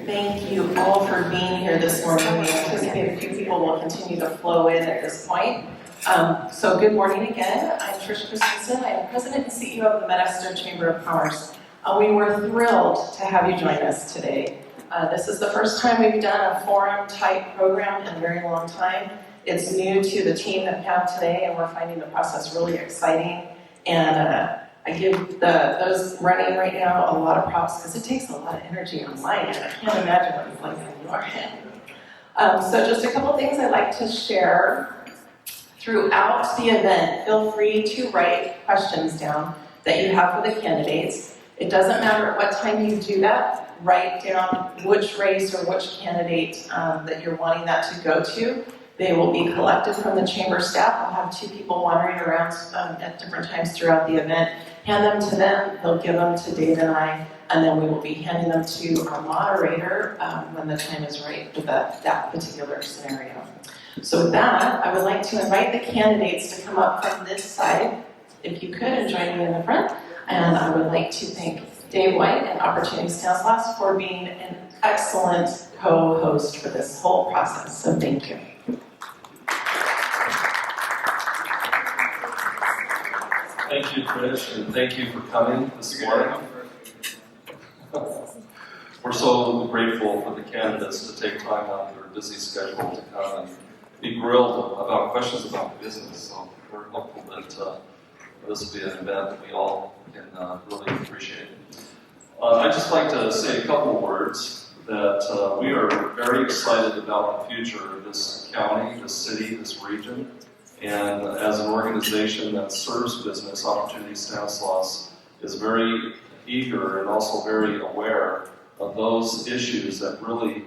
Thank you all for being here this morning. We anticipate a few people will continue to flow in at this point. So good morning again. I'm Tricia Christensen. I am President and CEO of the Modesto Chamber of Commerce. We were thrilled to have you join us today. This is the first time we've done a forum-type program in a very long time. It's new to the team that we have today, and we're finding the process really exciting. And I give those running right now a lot of props because it takes a lot of energy on my end. I can't imagine what it's like on your end. So just a couple things I'd like to share. Throughout the event, feel free to write questions down that you have for the candidates. It doesn't matter at what time you do that. Write down which race or which candidate that you're wanting that to go to. They will be collected from the chamber staff. I'll have 2 people wandering around at different times throughout the event. Hand them to them, they'll give them to Dave and I, and then we will be handing them to our moderator when the time is right for that particular scenario. So with that, I would like to invite the candidates to come up from this side, if you could, and join me in the front. And I would like to thank Dave White and Opportunity Stanislaus for being an excellent co-host for this whole process. So thank you. Thank you, Trish, and thank you for coming this morning. We're so grateful for the candidates to take time out of their busy schedule to come and be grilled about questions about business. So we're hopeful that this will be an event that we all can really appreciate. I'd just like to say a couple words that we are very excited about the future of this county, this city, this region. And as an organization that serves business, Opportunity Stanislaus is very eager and also very aware of those issues that really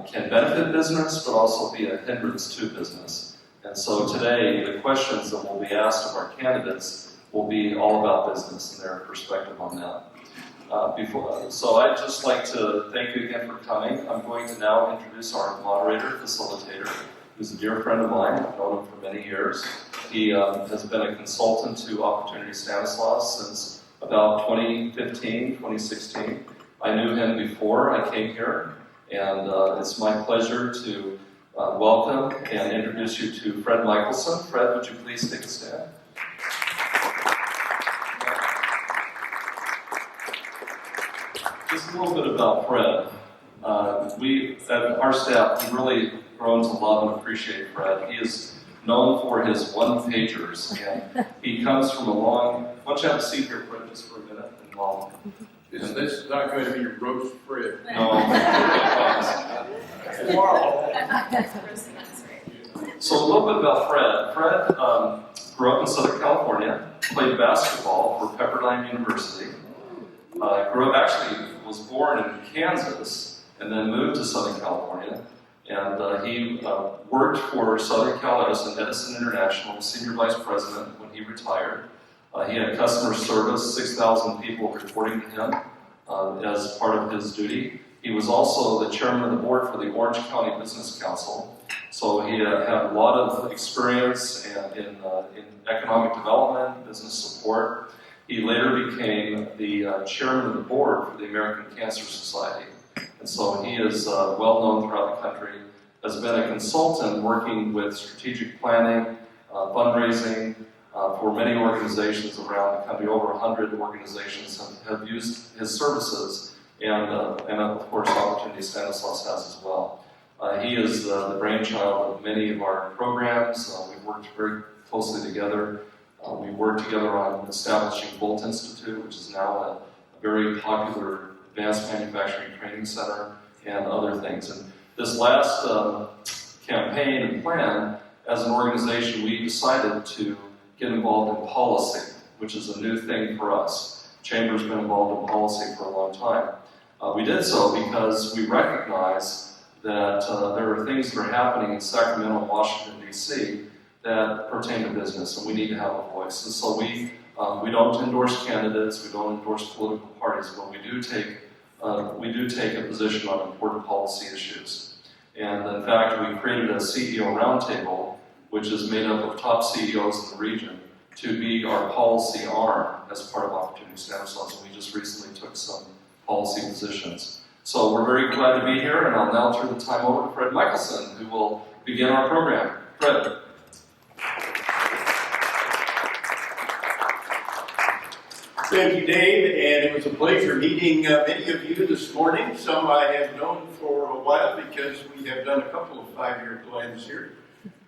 can benefit business, but also be a hindrance to business. And so today, the questions that will be asked of our candidates will be all about business and their perspective on that. So I'd just like to thank you again for coming. I'm going to now introduce our moderator, facilitator, who's a dear friend of mine. I've known him for many years. He has been a consultant to Opportunity Stanislaus since about 2015, 2016. I knew him before I came here, and it's my pleasure to welcome and introduce you to Fred Michelson. Fred, would you please take a stand? Just a little bit about Fred. At our staff, we really grown to love and appreciate Fred. He is known for his one-pagers, and he comes from a long... Why don't you have a seat here, Fred, just for a minute? And Is this not going to be roast Fred? No. So a little bit about Fred. Fred grew up in Southern California, played basketball for Pepperdine University, was born in Kansas, and then moved to Southern California. And he worked for Southern Cal Edison, Edison International, senior vice president when he retired. He had customer service, 6,000 people reporting to him as part of his duty. He was also the chairman of the board for the Orange County Business Council. So he had a lot of experience in economic development, business support. He later became the chairman of the board for the American Cancer Society. And so he is well known throughout the country, has been a consultant working with strategic planning, fundraising for many organizations around the country. Over 100 organizations have used his services, and of course Opportunity Stanislaus has as well. He is the brainchild of many of our programs. We've worked very closely together. We worked together on establishing Volt Institute, which is now a very popular advanced manufacturing training center, and other things. And this last campaign and plan, as an organization, we decided to get involved in policy, which is a new thing for us. Chamber's been involved in policy for a long time. We did so because we recognize that there are things that are happening in Sacramento and Washington, D.C. that pertain to business, and we need to have a voice. And so we don't endorse candidates, we don't endorse political parties, but we do take a position on important policy issues. And in fact, we created a CEO roundtable, which is made up of top CEOs in the region, to be our policy arm as part of Opportunity Stanislaus. And we just recently took some policy positions. So we're very glad to be here, and I'll now turn the time over to Fred Michelson, who will begin our program. Fred. Thank you, Dave, and it was a pleasure meeting many of you this morning. Some I have known for a while because we have done a couple of 5-year plans here,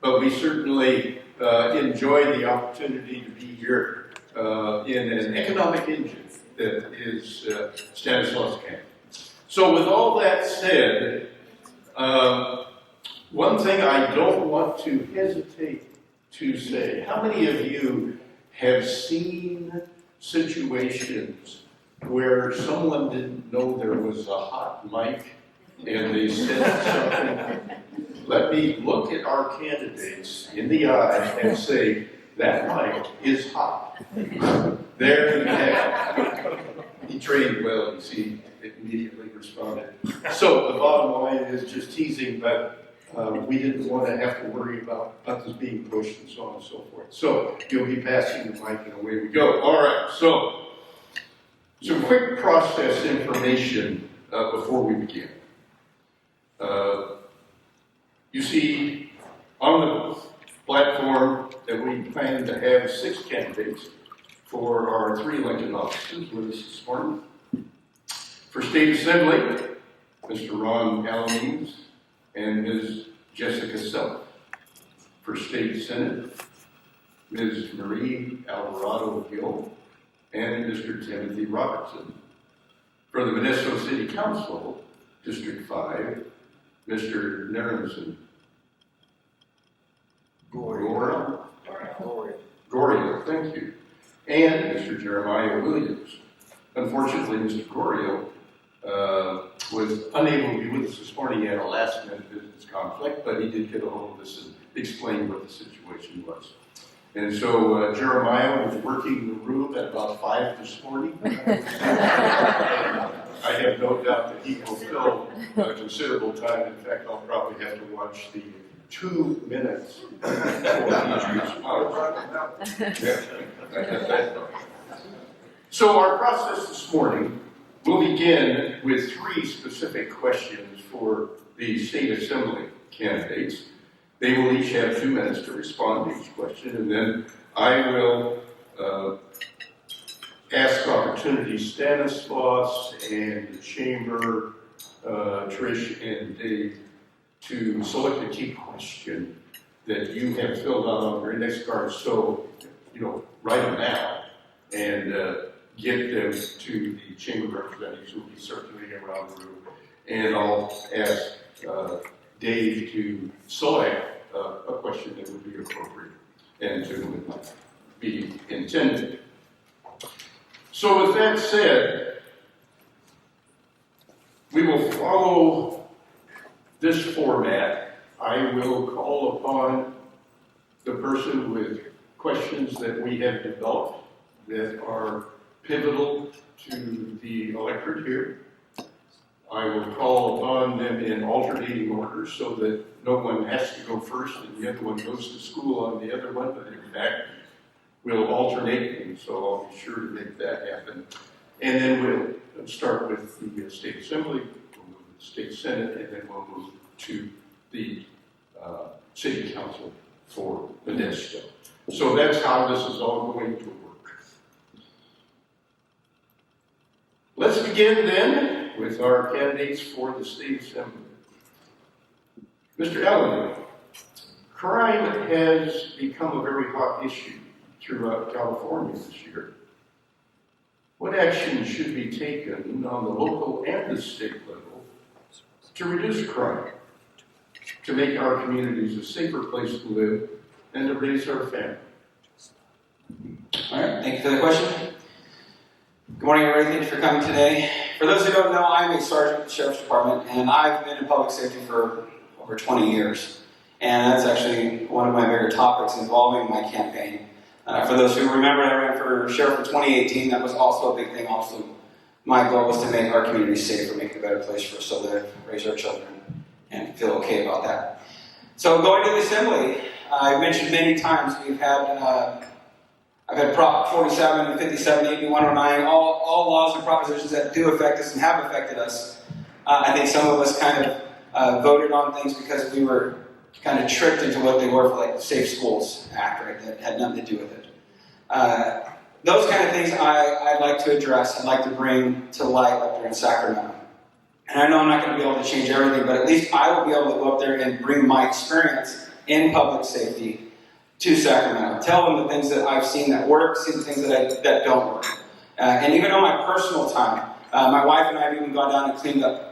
but we certainly enjoy the opportunity to be here in an economic engine that is Stanislaus Camp. So with all that said, one thing I don't want to hesitate to say, how many of you have seen situations where someone didn't know there was a hot mic and they said something? Let me look at our candidates in the eye and say, that mic is hot. There you have it. He trained well, you see, immediately responded. So the bottom line is just teasing, but we didn't want to have to worry about buttons being pushed and so on and so forth. So you'll be passing the mic and away we go. All right, so some quick process information before we begin. You see on the platform that we plan to have 6 candidates for our 3 Lincoln offices with us this morning. For State Assembly, Mr. Ron Alamines and Ms. Jessica Self. For State Senate, Ms. Marie Alvarado Gill and Mr. Timothy Robertson. For the Modesto City Council, District 5, Mr. Narenson Gorio, thank you. And Mr. Jeremiah Williams. Unfortunately, Mr. Gorio was unable to be with us this morning. He had a last-minute business conflict, but he did get a hold of us and explain what the situation was. And so Jeremiah was working the room at about 5 this morning. I have no doubt that he will fill considerable time. In fact, I'll probably have to watch the 2 minutes for each response. So our process this morning will begin with 3 specific questions for the State Assembly candidates. They will each have 2 minutes to respond to each question, and then I will ask opportunities Stanislaus and the Chamber, Trish and Dave, to select a key question that you have filled out on your index card. So, write them down and get them to the Chamber representatives who will be circulating around the room. And I'll ask Dave to select a question that would be appropriate and to be intended. So with that said, we will follow this format. I will call upon the person with questions that we have developed that are pivotal to the electorate here. I will call upon them in alternating order so that no one has to go first and the other one goes to school on the other one, but in fact, we'll alternate, and so I'll be sure to make that happen. And then we'll start with the State Assembly, we'll move to the State Senate, and then we'll move to the City Council for Modesto. So that's how this is all going to work. Let's begin then with our candidates for the State Assembly. Mr. Allen, crime has become a very hot issue throughout California this year. What action should be taken on the local and the state level to reduce crime, to make our communities a safer place to live, and to raise our family? All right, thank you for the question. Good morning, everybody. Thank you for coming today. For those who don't know, I'm a sergeant with the Sheriff's Department, and I've been in public safety for over 20 years. And that's actually one of my bigger topics involving my campaign. For those who remember, I ran for sheriff in 2018. That was also a big thing. Also, my goal was to make our community safer, make it a better place for us to live, raise our children, and feel okay about that. So going to the Assembly, I've mentioned many times we've had I've had Prop 47 and 57, AB 109, all laws and propositions that do affect us and have affected us I think some of us kind of voted on things because we were kind of tricked into what they were for like the Safe Schools Act, right? That had nothing to do with it. Those kind of things I'd like to address, I'd like to bring to light up there in Sacramento. And I know I'm not going to be able to change everything, but at least I will be able to go up there and bring my experience in public safety to Sacramento. Tell them the things that I've seen that work, see the things that don't work. And even on my personal time, my wife and I have even gone down and cleaned up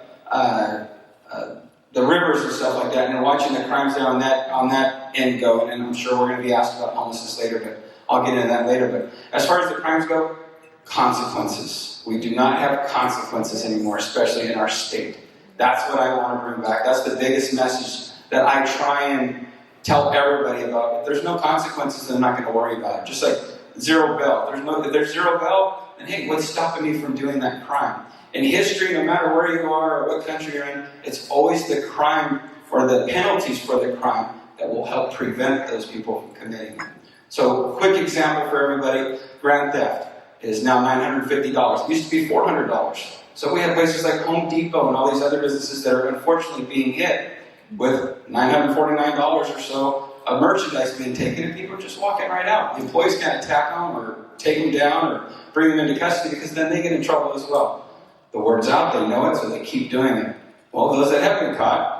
the rivers and stuff like that, and watching the crimes there on that end go. And I'm sure we're going to be asked about homelessness later, but I'll get into that later. But as far as the crimes go, consequences. We do not have consequences anymore, especially in our state. That's what I want to bring back. That's the biggest message that I try and tell everybody about. If there's no consequences, then I'm not going to worry about it. Just like zero bail. If there's zero bail, then hey, what's stopping me from doing that crime? In history, no matter where you are or what country you're in, it's always the crime or the penalties for the crime that will help prevent those people from committing it. So, quick example for everybody, grand theft is now $950. It used to be $400. So we have places like Home Depot and all these other businesses that are unfortunately being hit with $949 or so of merchandise being taken, and people are just walking right out. The employees can't attack them or take them down or bring them into custody because then they get in trouble as well. The word's out, they know it, so they keep doing it. Well, those that have been caught,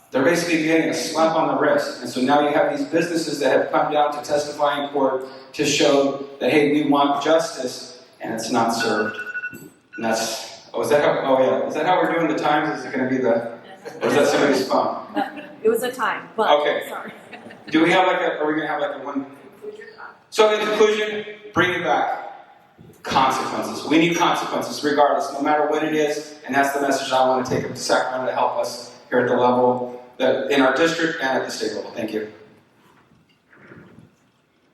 they're basically getting a slap on the wrist. And so now you have these businesses that have come down to testify in court to show that, hey, we want justice, and it's not served. And that's, is that how we're doing the times? Is it going to be or is that somebody's phone? It was a time, but okay. Sorry. Do we have are we going to have a one? So in conclusion, bring it back. Consequences. We need consequences regardless, no matter what it is, and that's the message I want to take up to Sacramento to help us here at the level that in our district and at the state level. Thank you.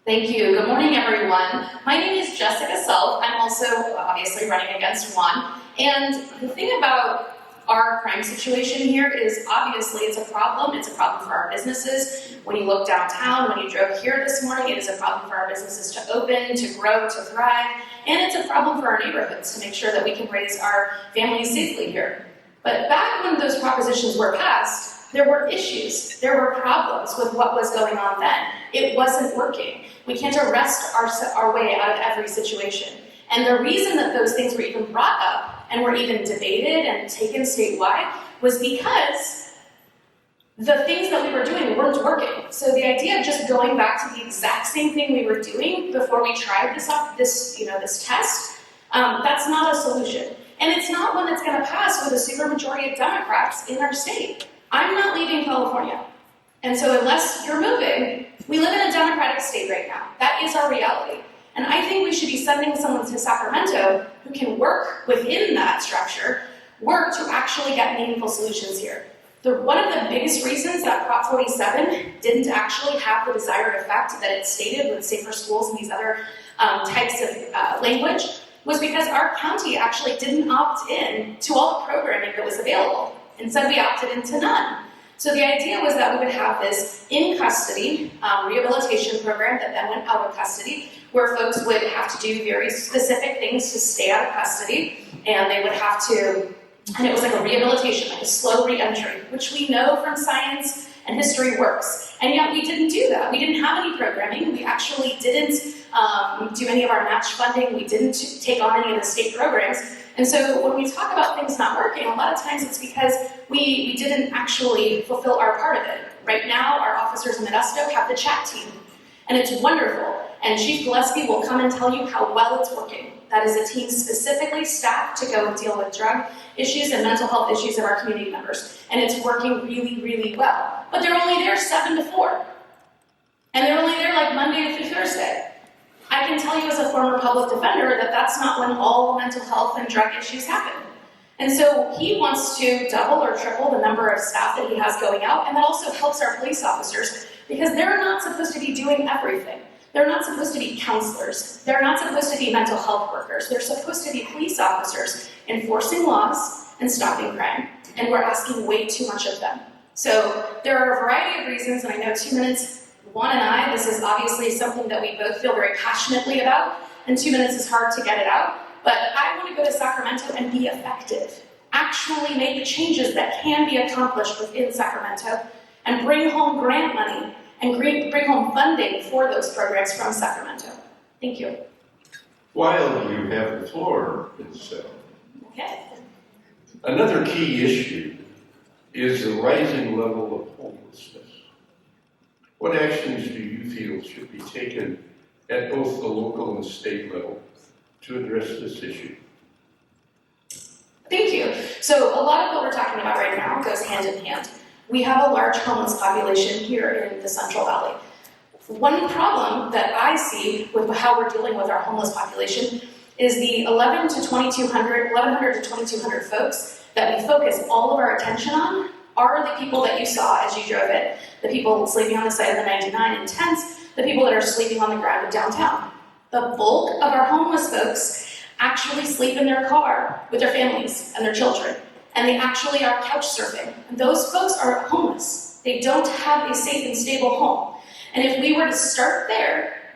Thank you. Good morning, everyone. My name is Jessica Self. I'm also obviously running against Juan. And the thing about our crime situation here is obviously it's a problem. It's a problem for our businesses. When you look downtown, when you drove here this morning, it is a problem for our businesses to open, to grow, to thrive. And it's a problem for our neighborhoods to make sure that we can raise our families safely here. But back when those propositions were passed, there were issues. There were problems with what was going on then. It wasn't working. We can't arrest our way out of every situation. And the reason that those things were even brought up and were even debated and taken statewide was because the things that we were doing weren't working. So the idea of just going back to the exact same thing we were doing before we tried this test, that's not a solution. And it's not one that's going to pass with a supermajority of Democrats in our state. I'm not leaving California. And so unless you're moving, we live in a Democratic state right now. That is our reality. And I think we should be sending someone to Sacramento who can work within that structure, work to actually get meaningful solutions here. One of the biggest reasons that Prop 47 didn't actually have the desired effect that it stated with safer schools and these other types of language was because our county actually didn't opt in to all the programming that was available. Instead, we opted into none. So the idea was that we would have this in-custody rehabilitation program that then went out of custody, where folks would have to do very specific things to stay out of custody, and they would have to, and it was like a rehabilitation, like a slow re-entry, which we know from science and history works. And yet we didn't do that. We didn't have any programming. We actually didn't do any of our match funding. We didn't take on any of the state programs. And so when we talk about things not working, a lot of times it's because we didn't actually fulfill our part of it. Right now, our officers in Modesto have the chat team, and it's wonderful. And Chief Gillespie will come and tell you how well it's working. That is a team specifically staffed to go and deal with drug issues and mental health issues of our community members. And it's working really, really well. But they're only there 7 to 4. And they're only there like Monday through Thursday. I can tell you as a former public defender that that's not when all mental health and drug issues happen. And so he wants to double or triple the number of staff that he has going out, and that also helps our police officers because they're not supposed to be doing everything. They're not supposed to be counselors. They're not supposed to be mental health workers. They're supposed to be police officers enforcing laws and stopping crime. And we're asking way too much of them. So there are a variety of reasons, and I know 2 minutes, Juan and I, this is obviously something that we both feel very passionately about, and 2 minutes is hard to get it out. But I want to go to Sacramento and be effective. actually make the changes that can be accomplished within Sacramento and bring home grant money and bring home funding for those programs from Sacramento. Thank you. While you have the floor, Ms. Okay. Another key issue is the rising level of homelessness. What actions do you feel should be taken at both the local and state level to address this issue? Thank you. So a lot of what we're talking about right now goes hand in hand. We have a large homeless population here in the Central Valley. One problem that I see with how we're dealing with our homeless population is the 1100 to 2200 folks that we focus all of our attention on are the people that you saw as you drove it, the people sleeping on the side of the 99 in tents, the people that are sleeping on the ground in downtown. The bulk of our homeless folks actually sleep in their car with their families and their children, and they actually are couch surfing. And those folks are homeless. They don't have a safe and stable home. And if we were to start there,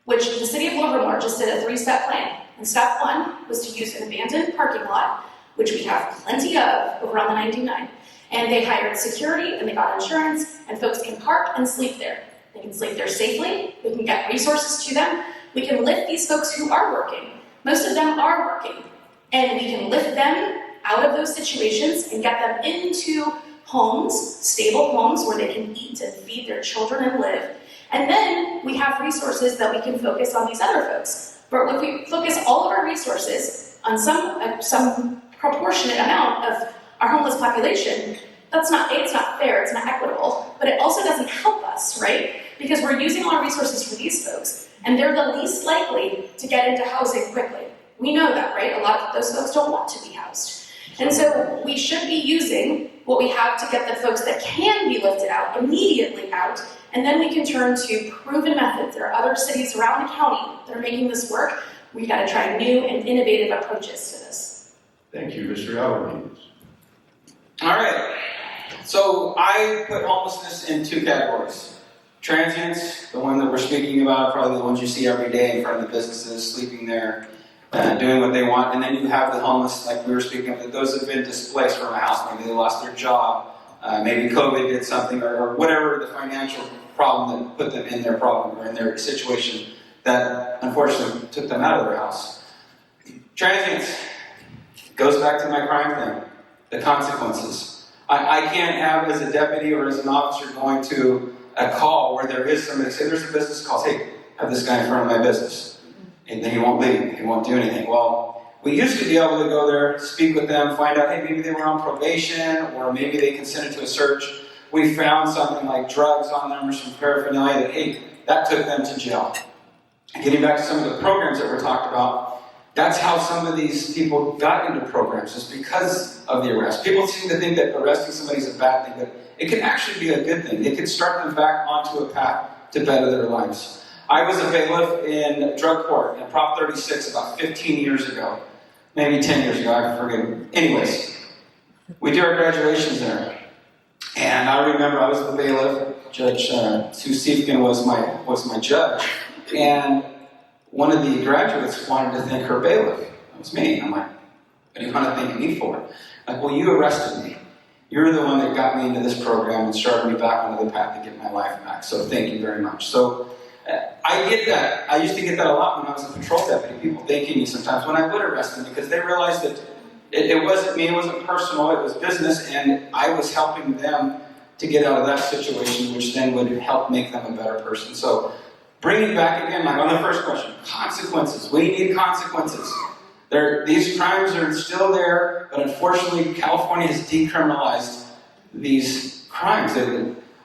which the city of Livermore just did a 3-step plan, and step 1 was to use an abandoned parking lot, which we have plenty of over on the 99, and they hired security and they got insurance, and folks can park and sleep there. They can sleep there safely, we can get resources to them, we can lift these folks who are working. Most of them are working, and we can lift them out of those situations and get them into homes, stable homes where they can eat and feed their children and live. And then we have resources that we can focus on these other folks. But if we focus all of our resources on some proportionate amount of our homeless population, it's not fair, it's not equitable, but it also doesn't help us, right? Because we're using all our resources for these folks, and they're the least likely to get into housing quickly. We know that, right? A lot of those folks don't want to be housed. And so we should be using what we have to get the folks that can be lifted out immediately out, and then we can turn to proven methods. There are other cities around the county that are making this work. We've got to try new and innovative approaches to this. Thank you, Mr. Alvarez. All right. So I put homelessness in 2 categories. Transients, the one that we're speaking about, probably the ones you see every day in front of the businesses, sleeping there, doing what they want. And then you have the homeless, like we were speaking of, those that have been displaced from a house. Maybe they lost their job. Maybe COVID did something, or whatever the financial problem that put them in their problem or in their situation that unfortunately took them out of their house. Transients goes back to my crime thing, the consequences. I can't have, as a deputy or as an officer, going to a call where there is somebody, say there's a business call, hey, have this guy in front of my business. And then he won't leave, he won't do anything. Well, we used to be able to go there, speak with them, find out, hey, maybe they were on probation, or maybe they consented to a search. We found something like drugs on them or some paraphernalia that, hey, that took them to jail. And getting back to some of the programs that were talked about, that's how some of these people got into programs, is because of the arrest. People seem to think that arresting somebody is a bad thing, but it can actually be a good thing. It can start them back onto a path to better their lives. I was a bailiff in drug court in Prop 36 about 15 years ago. Maybe 10 years ago, I forget. Anyways, we do our graduations there. And I remember I was the bailiff. Judge Sue Siefkin was my judge. And one of the graduates wanted to thank her bailiff. That was me. I'm like, what do you want to thank me for? Like, well, you arrested me. You're the one that got me into this program and started me back onto the path to get my life back. So thank you very much. So I get that. I used to get that a lot when I was a patrol deputy. People thanking me sometimes when I would arrest them because they realized that it wasn't me, it wasn't personal, it was business, and I was helping them to get out of that situation, which then would help make them a better person. So bringing back again, like on the first question, consequences. We need consequences. These crimes are still there, but unfortunately, California has decriminalized these crimes.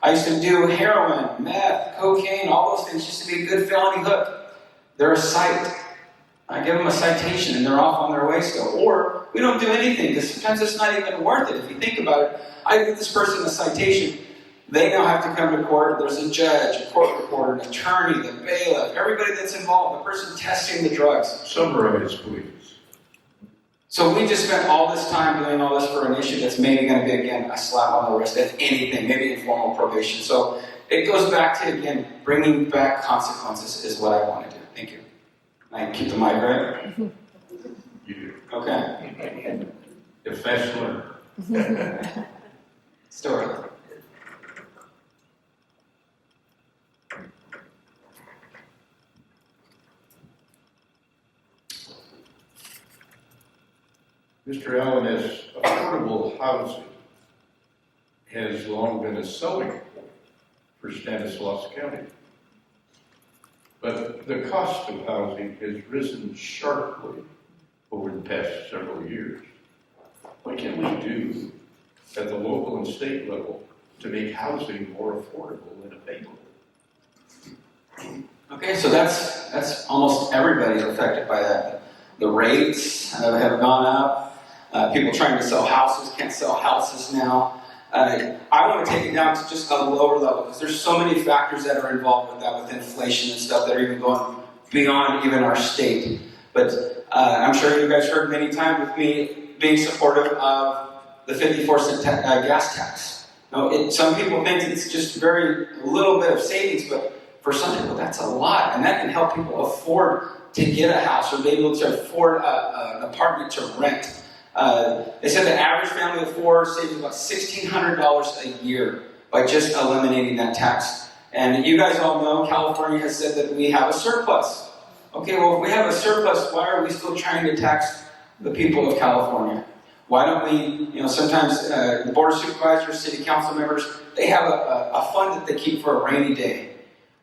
I used to do heroin, meth, cocaine, all those things used to be a good felony hook. They're a cite. I give them a citation and they're off on their way still. Or we don't do anything because sometimes it's not even worth it. If you think about it, I give this person a citation. They now have to come to court. There's a judge, a court reporter, an attorney, the bailiff, everybody that's involved, the person testing the drugs. Summarize, please. So we just spent all this time doing all this for an issue that's maybe going to be, again, a slap on the wrist, if anything, maybe informal probation. So it goes back to, again, bringing back consequences is what I want to do. Thank you. I can keep the mic, right? You do. Okay. If fast learner. Story. Mr. Allen, as affordable housing has long been a selling point for Stanislaus County. But the cost of housing has risen sharply over the past several years. What can we do at the local and state level to make housing more affordable and available? Okay, so that's almost everybody affected by that. The rates have gone up. People trying to sell houses can't sell houses now. I want to take it down to just a lower level because there's so many factors that are involved with that, with inflation and stuff that are even going beyond even our state. But I'm sure you guys heard many times with me being supportive of the 54-cent gas tax. Now, some people think it's just very little bit of savings, but for some people that's a lot, and that can help people afford to get a house or be able to afford an apartment to rent. They said the average family of four saves about $1,600 a year by just eliminating that tax. And you guys all know California has said that we have a surplus. Okay, well, if we have a surplus, why are we still trying to tax the people of California? Why don't we, sometimes the Board of Supervisors, City Council members, they have a fund that they keep for a rainy day,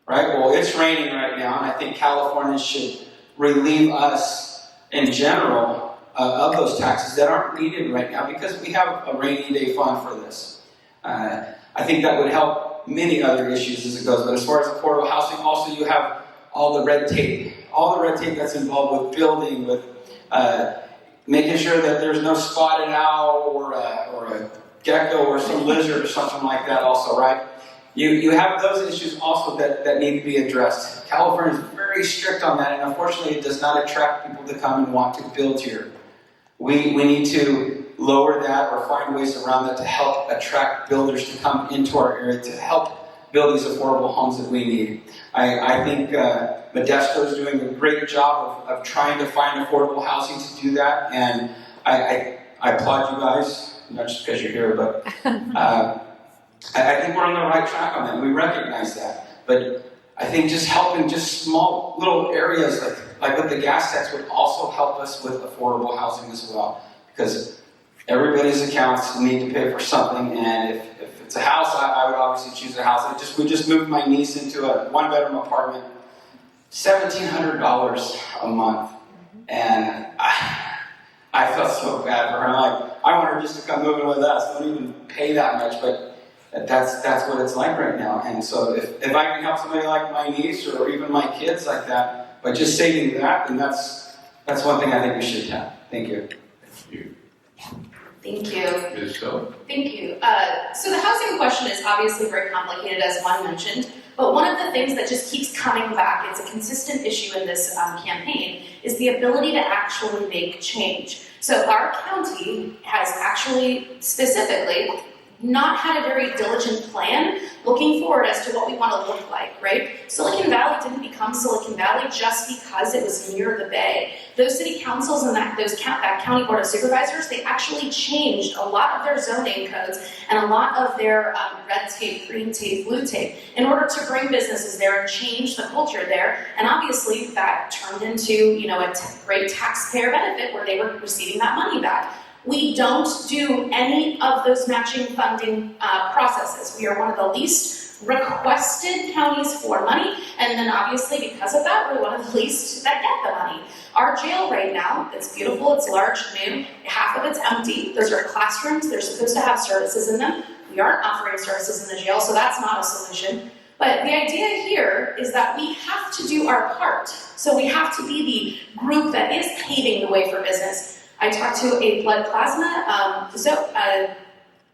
right? Well, it's raining right now, and I think California should relieve us in general of those taxes that aren't needed right now because we have a rainy day fund for this. I think that would help many other issues as it goes, but as far as affordable housing, also you have all the red tape that's involved with building, with making sure that there's no spotted owl or a gecko or some lizard or something like that also, right? You have those issues also that need to be addressed. California is very strict on that, and unfortunately it does not attract people to come and want to build here. We need to lower that or find ways around that to help attract builders to come into our area to help build these affordable homes that we need. I think Modesto is doing a great job of trying to find affordable housing to do that, and I applaud you guys, not just because you're here, but I think we're on the right track on that. We recognize that, but I think just helping just small little areas like with the gas tax would also help us with affordable housing as well, because everybody's accounts need to pay for something, and if it's a house, I would obviously choose a house. We just moved my niece into a one-bedroom apartment, $1,700 a month, and I felt so bad for her. I want her just to come move in with us. Don't even pay that much, but that's what it's like right now. And so if I can help somebody like my niece or even my kids like that by just saving that, then that's one thing I think we should have. Thank you. Thank you. Thank you. Ms. Phil? Thank you. So the housing question is obviously very complicated, as Juan mentioned, but one of the things that just keeps coming back, it's a consistent issue in this campaign, is the ability to actually make change. So our county has actually specifically not had a very diligent plan looking forward as to what we want to look like, right? Silicon Valley didn't become Silicon Valley just because it was near the Bay. Those city councils and that county board of supervisors, they actually changed a lot of their zoning codes and a lot of their red tape, green tape, blue tape in order to bring businesses there and change the culture there. And obviously that turned into, a great taxpayer benefit where they were receiving that money back. We don't do any of those matching funding processes. We are one of the least requested counties for money, and then obviously because of that, we're one of the least that get the money. Our jail right now, it's beautiful, it's large, new, half of it's empty. Those are classrooms, they're supposed to have services in them. We aren't offering services in the jail, so that's not a solution. But the idea here is that we have to do our part. So we have to be the group that is paving the way for business. I talked to a blood plasma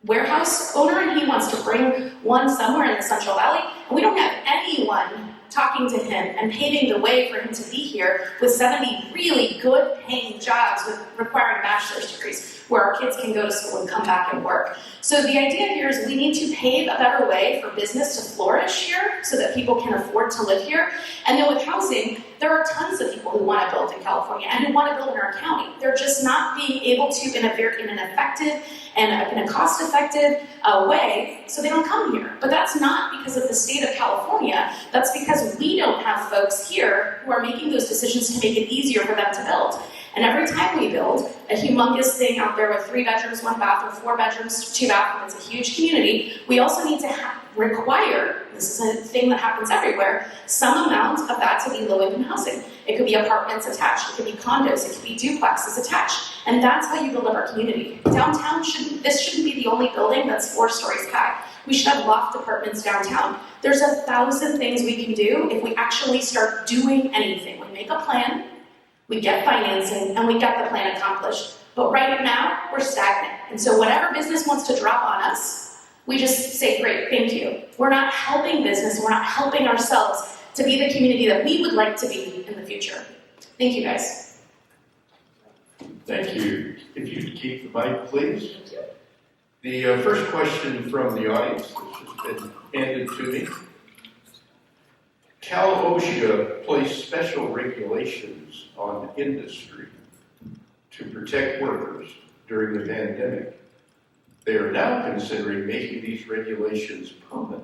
warehouse owner, and he wants to bring one somewhere in the Central Valley, and we don't have anyone talking to him and paving the way for him to be here with 70 really good paying jobs with requiring bachelor's degrees. where our kids can go to school and come back and work. So the idea here is we need to pave a better way for business to flourish here so that people can afford to live here. And then with housing, there are tons of people who want to build in California and who want to build in our county. They're just not being able to in an effective and in a cost-effective way, so they don't come here. But that's not because of the state of California. That's because we don't have folks here who are making those decisions to make it easier for them to build. And every time we build a humongous thing out there with 3 bedrooms, 1 bath, or 4 bedrooms, 2 bathrooms, it's a huge community, we also need to require, this is a thing that happens everywhere, some amount of that to be low-income housing. It could be apartments attached, it could be condos, it could be duplexes attached. And that's how you deliver community. Downtown shouldn't be the only building that's 4 stories high. We should have loft apartments downtown. There's 1,000 things we can do if we actually start doing anything. We make a plan, we get financing, and we get the plan accomplished. But right now, we're stagnant. And so whatever business wants to drop on us, we just say, great, thank you. We're not helping business, we're not helping ourselves to be the community that we would like to be in the future. Thank you, guys. Thank you. If you'd keep the mic, please. The first question from the audience, which has been handed to me. Cal OSHA placed special regulations on industry to protect workers during the pandemic. They are now considering making these regulations permanent.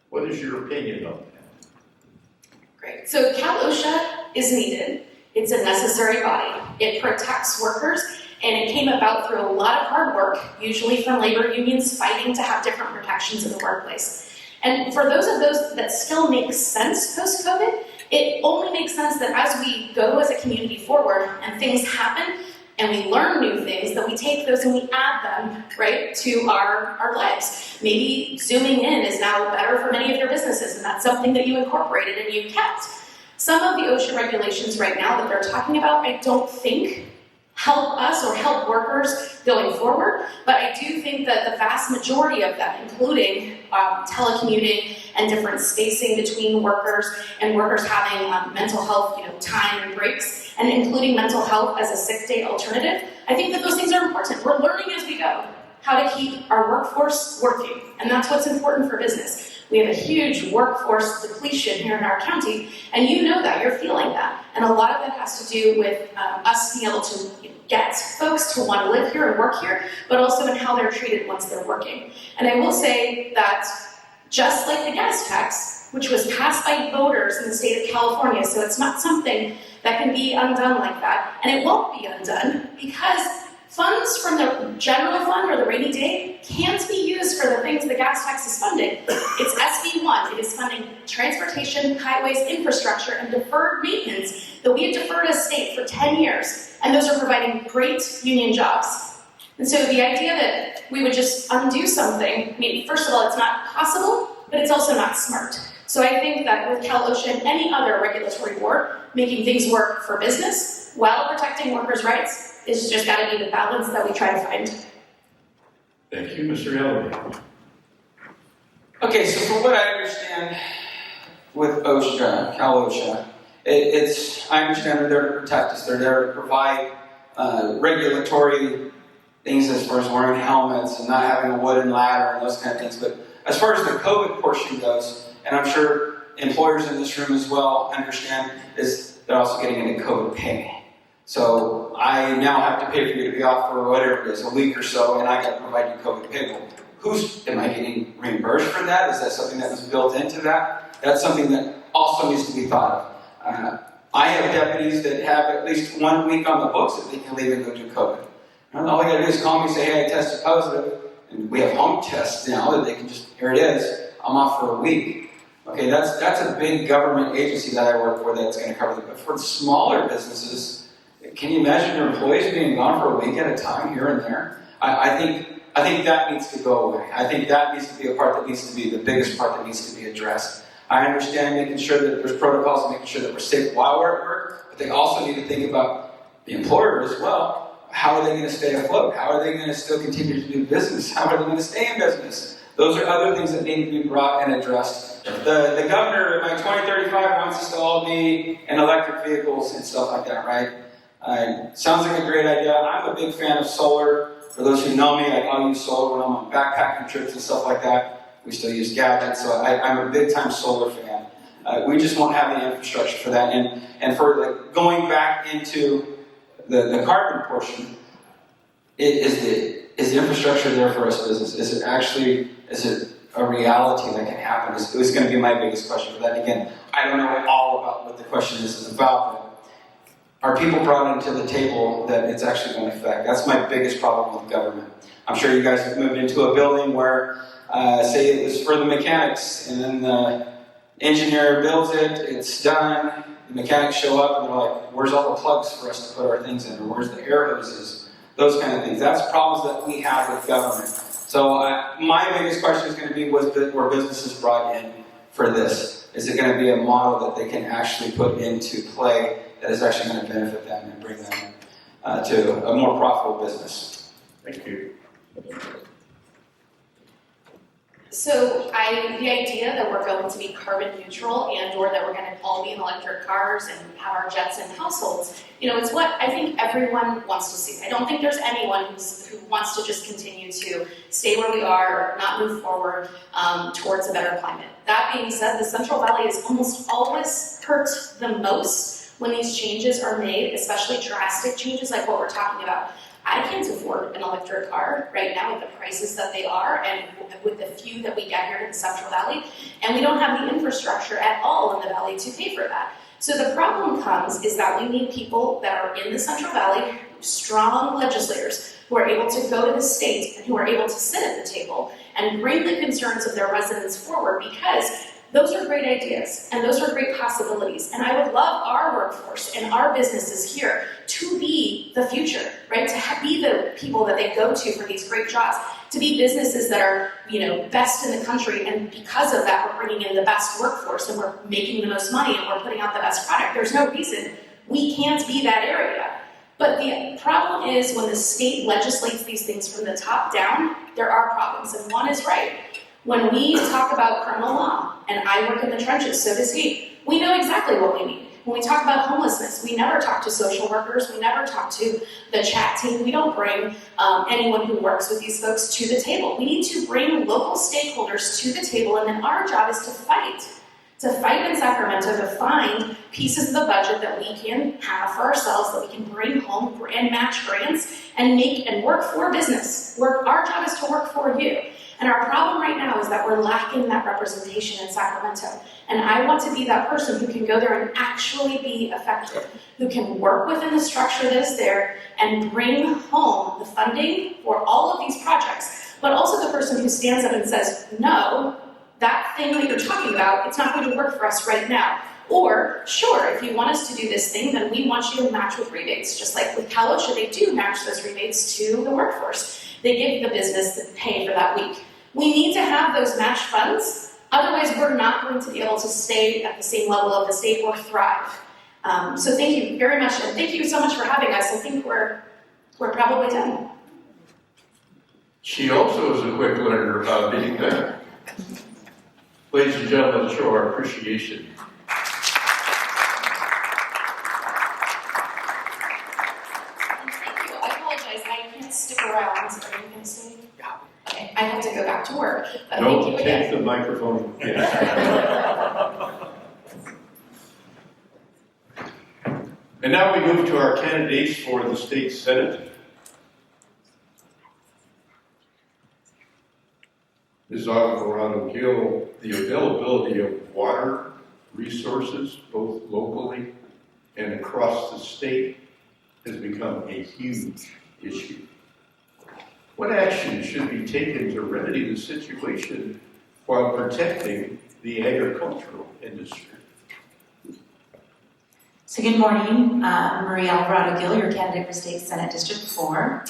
What is your opinion on that? Great. So Cal OSHA is needed. It's a necessary body. It protects workers, and it came about through a lot of hard work, usually from labor unions fighting to have different protections in the workplace. And for those that still make sense post-COVID, it only makes sense that as we go as a community forward and things happen and we learn new things, that we take those and we add them, right, to our lives. Maybe zooming in is now better for many of your businesses, and that's something that you incorporated and you kept. Some of the OSHA regulations right now that they're talking about, I don't think help us or help workers going forward, but I do think that the vast majority of them, including telecommuting and different spacing between workers and workers having mental health, time and breaks, and including mental health as a sick day alternative, I think that those things are important. We're learning as we go how to keep our workforce working, and that's what's important for business. We have a huge workforce depletion here in our county, and you know that, you're feeling that. And a lot of that has to do with us being able to get folks to want to live here and work here, but also in how they're treated once they're working. And I will say that just like the gas tax, which was passed by voters in the state of California, so it's not something that can be undone like that, and it won't be undone because funds from the general fund or the rainy day can't be used for the things the gas tax is funding. It's SB1. It is funding transportation, highways, infrastructure, and deferred maintenance that we have deferred as state for 10 years. And those are providing great union jobs. And so the idea that we would just undo something, first of all, it's not possible, but it's also not smart. So I think that with Cal OSHA and any other regulatory board, making things work for business while protecting workers' rights, it's just got to be the balance that we try to find. Thank you, Mr. Elliott. Okay, so from what I understand with OSHA, Cal OSHA, I understand they're there to protect us. They're there to provide regulatory things as far as wearing helmets and not having a wooden ladder and those kind of things. But as far as the COVID portion goes, and I'm sure employers in this room as well understand, is they're also getting into COVID pay. So I now have to pay for you to be off for whatever it is, a week or so, and I got to provide you COVID pay. Well, am I getting reimbursed for that? Is that something that was built into that? That's something that also needs to be thought of. I have deputies that have at least 1 week on the books that they can leave and go do COVID. And all they got to do is call me and say, hey, I tested positive. And we have home tests now that they can just, here it is, I'm off for a week. Okay, that's a big government agency that I work for that's going to cover that. But for the smaller businesses, can you imagine your employees being gone for a week at a time here and there? I think that needs to go away. I think that needs to be a part that needs to be the biggest part that needs to be addressed. I understand making sure that there's protocols and making sure that we're safe while we're at work, but they also need to think about the employer as well. How are they going to stay afloat? How are they going to still continue to do business? How are they going to stay in business? Those are other things that need to be brought and addressed. The governor by 2035 wants us to all be in electric vehicles and stuff like that, right? Sounds like a great idea. I'm a big fan of solar. For those who know me, I'll use solar when I'm on backpacking trips and stuff like that. We still use gadgets, so I'm a big time solar fan. We just won't have the infrastructure for that. And for like going back into the carbon portion, is the infrastructure there for us business? Is it a reality that can happen? It was going to be my biggest question for that. Again, I don't know all about what the question is about, but are people brought into the table that it's actually going to affect? That's my biggest problem with government. I'm sure you guys have moved into a building where, say it was for the mechanics, and then the engineer builds it, it's done, the mechanics show up, and they're like, where's all the plugs for us to put our things in, or where's the air hoses? Those kind of things. That's problems that we have with government. So my biggest question is going to be, were businesses brought in for this? Is it going to be a model that they can actually put into play that is actually going to benefit them and bring them to a more profitable business? Thank you. So the idea that we're going to be carbon neutral or that we're going to all be in electric cars and have our jets in households, it's what I think everyone wants to see. I don't think there's anyone who wants to just continue to stay where we are, or not move forward towards a better climate. That being said, the Central Valley is almost always hurt the most when these changes are made, especially drastic changes like what we're talking about. I can't afford an electric car right now with the prices that they are and with the few that we get here in the Central Valley, and we don't have the infrastructure at all in the Valley to pay for that. So the problem comes is that we need people that are in the Central Valley, strong legislators who are able to go to the state and who are able to sit at the table and bring the concerns of their residents forward, because those are great ideas and those are great possibilities. And I would love our workforce and our businesses here to be the future, right? To be the people that they go to for these great jobs, to be businesses that are, best in the country. And because of that, we're bringing in the best workforce and we're making the most money and we're putting out the best product. There's no reason we can't be that area. But the problem is when the state legislates these things from the top down, there are problems. And one is right. When we talk about criminal law, and I work in the trenches, so does he, we know exactly what we need. When we talk about homelessness, we never talk to social workers, we never talk to the chat team, we don't bring anyone who works with these folks to the table. We need to bring local stakeholders to the table, and then our job is to fight in Sacramento to find pieces of the budget that we can have for ourselves, that we can bring home and match grants and make and work for business. Our job is to work for you. And our problem right now is that we're lacking that representation in Sacramento. And I want to be that person who can go there and actually be effective, who can work within the structure that is there and bring home the funding for all of these projects, but also the person who stands up and says, no, that thing that you're talking about, it's not going to work for us right now. Or, sure, if you want us to do this thing, then we want you to match with rebates. Just like with Cal OSHA, they do match those rebates to the workforce. They give the business the pay for that week. We need to have those match funds, otherwise we're not going to be able to stay at the same level of the state or thrive. So thank you very much, and thank you so much for having us. I think we're probably done. She also is a quick learner about being done. Ladies and gentlemen, let's show our appreciation. Thank you. I apologize. I can't stick around. Are you going to say? Yeah. Okay. I have to go back to work. But Don't thank you take again. the microphone. And now we move to our candidates for the state senate. Ms. Alvarado Gill, the availability of water resources, both locally and across the state, has become a huge issue. What action should be taken to remedy the situation while protecting the agricultural industry? So good morning, Marie Alvarado Gill, your candidate for State Senate District 4.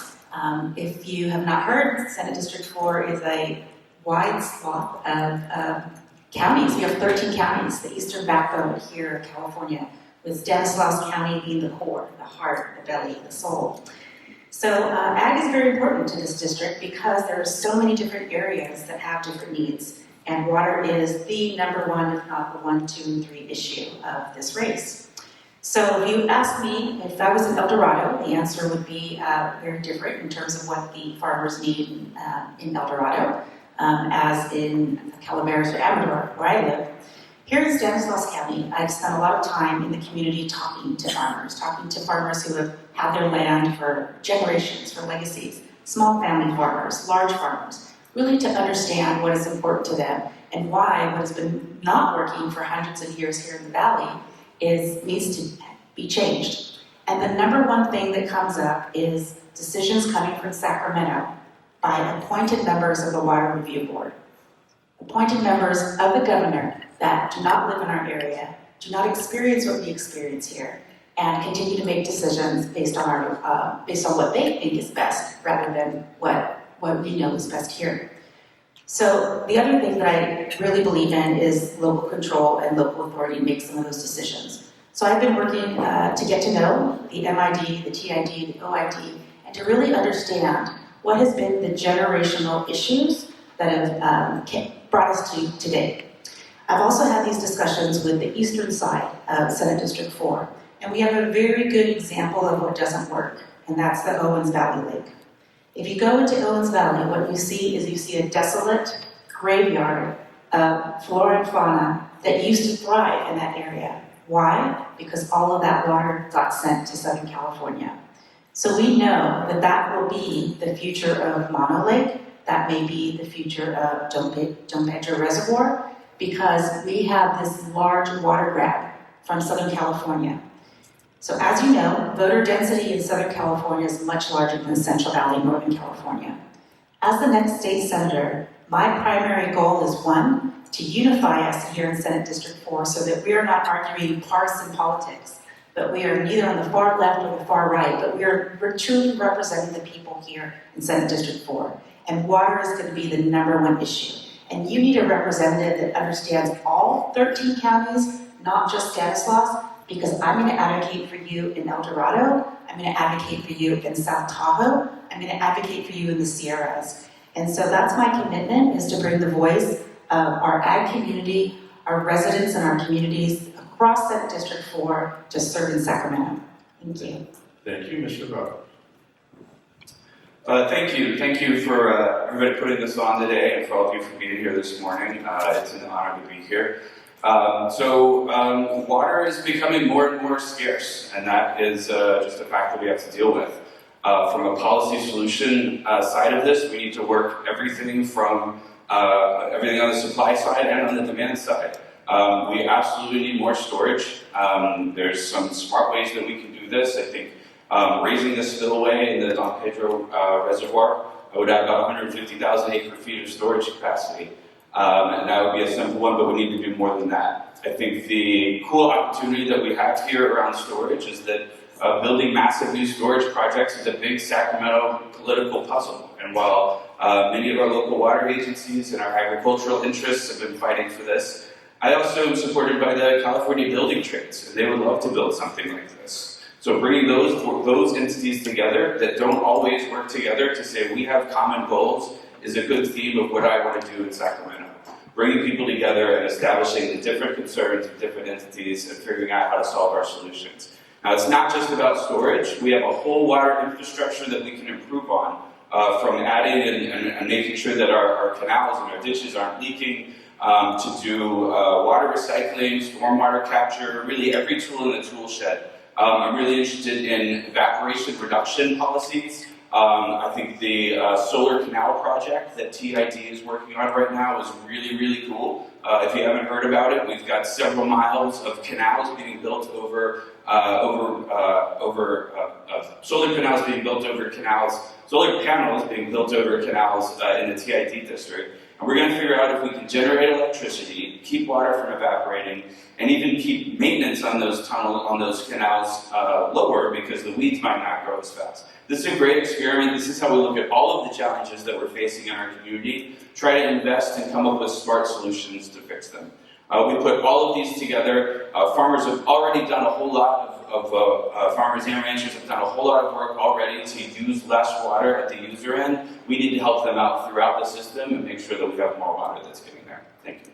If you have not heard, Senate District 4 is a wide swath of counties. We have 13 counties, the eastern backbone here in California, with Stanislaus County being the core, the heart, the belly, the soul. So ag is very important to this district because there are so many different areas that have different needs, and water is the number one, if not the 1, 2, and 3 issue of this race. So if you ask me if I was in El Dorado, the answer would be very different in terms of what the farmers need in El Dorado, as in Calaveras or Amador, where I live. Here in Stanislaus County, I've spent a lot of time in the community talking to farmers who have had their land for generations, for legacies, small family farmers, large farmers, really to understand what is important to them and why what has been not working for hundreds of years here in the valley needs to be changed. And the number one thing that comes up is decisions coming from Sacramento by appointed members of the Water Review Board, appointed members of the governor that do not live in our area, do not experience what we experience here, and continue to make decisions based on what they think is best, rather than what we know is best here. So the other thing that I really believe in is local control and local authority to make some of those decisions. So I've been working to get to know the MID, the TID, the OID, and to really understand what has been the generational issues that have brought us to today. I've also had these discussions with the eastern side of Senate District 4, and we have a very good example of what doesn't work, and that's the Owens Valley Lake. If you go into Owens Valley, what you see is a desolate graveyard of flora and fauna that used to thrive in that area. Why? Because all of that water got sent to Southern California. So we know that that will be the future of Mono Lake, that may be the future of Don Pedro Reservoir, because we have this large water grab from Southern California. So as you know, voter density in Southern California is much larger than Central Valley, Northern California. As the next state senator, my primary goal is one, to unify us here in Senate District 4 so that we are not arguing partisan politics, but we are neither on the far left or the far right, but we're truly representing the people here in Senate District 4. And water is going to be the number one issue. And you need a representative that understands all 13 counties, not just Stanislaus, because I'm going to advocate for you in El Dorado, I'm going to advocate for you in South Tahoe, I'm going to advocate for you in the Sierras. And so that's my commitment, is to bring the voice of our ag community, our residents in our communities across Senate District 4 to serve in Sacramento. Thank you. Thank you, Mr. Roberts. Thank you for everybody putting this on today, and for all of you for being here this morning. It's an honor to be here. Water is becoming more and more scarce, and that is just a fact that we have to deal with. From a policy solution side of this, we need to work everything from everything on the supply side and on the demand side. We absolutely need more storage. There's some smart ways that we can do this. I think raising the spillway in the Don Pedro Reservoir would add about 150,000 acre-feet of storage capacity. And that would be a simple one, but we need to do more than that. I think the cool opportunity that we have here around storage is that building massive new storage projects is a big Sacramento political puzzle. And while many of our local water agencies and our agricultural interests have been fighting for this, I also am supported by the California building trades, and they would love to build something like this. So bringing those entities together that don't always work together to say we have common goals is a good theme of what I want to do in Sacramento. Bringing people together and establishing the different concerns of different entities and figuring out how to solve our solutions. Now, it's not just about storage. We have a whole water infrastructure that we can improve on, from adding and making sure that our canals and our ditches aren't leaking, to do water recycling, stormwater capture, really every tool in the tool shed. I'm really interested in evaporation reduction policies. I think the solar canal project that TID is working on right now is really, really cool. If you haven't heard about it, we've got several miles of canals being built solar panels being built over canals in the TID district. And we're going to figure out if we can generate electricity, keep water from evaporating, and even keep maintenance on those canals lower, because the weeds might not grow as fast. This is a great experiment. This is how we look at all of the challenges that we're facing in our community, try to invest and come up with smart solutions to fix them. We put all of these together. Farmers have already done a whole lot farmers and ranchers have done a whole lot of work already to use less water at the user end. We need to help them out throughout the system and make sure that we have more water that's getting there. Thank you.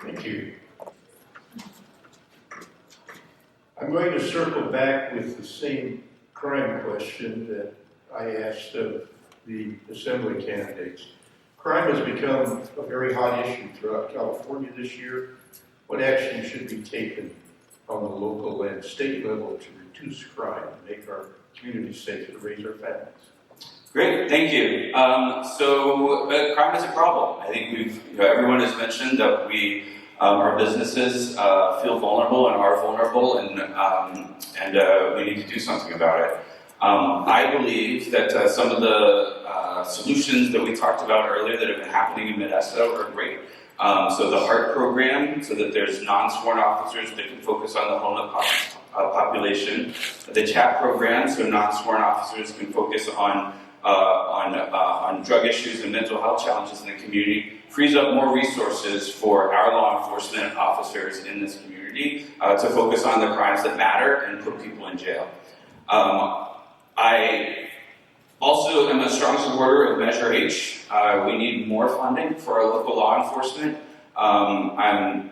Thank you. I'm going to circle back with the same crime question that I asked of the assembly candidates. Crime has become a very hot issue throughout California this year. What action should be taken on the local and state level to reduce crime and make our communities safer to raise our families? Great, thank you. Crime is a problem. I think everyone has mentioned that our businesses feel vulnerable and are vulnerable, and we need to do something about it. I believe that some of the solutions that we talked about earlier that have been happening in Modesto are great. So the HEART program, so that there's non-sworn officers that can focus on the homeless population. The CHAP program, so non-sworn officers can focus on drug issues and mental health challenges in the community, frees up more resources for our law enforcement officers in this community to focus on the crimes that matter and put people in jail. I also am a strong supporter of Measure H. We need more funding for our local law enforcement. I'm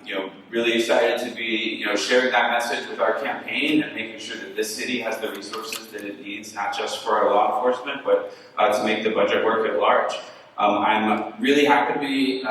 really excited to be sharing that message with our campaign and making sure that this city has the resources that it needs, not just for our law enforcement, but to make the budget work at large. I'm really happy to be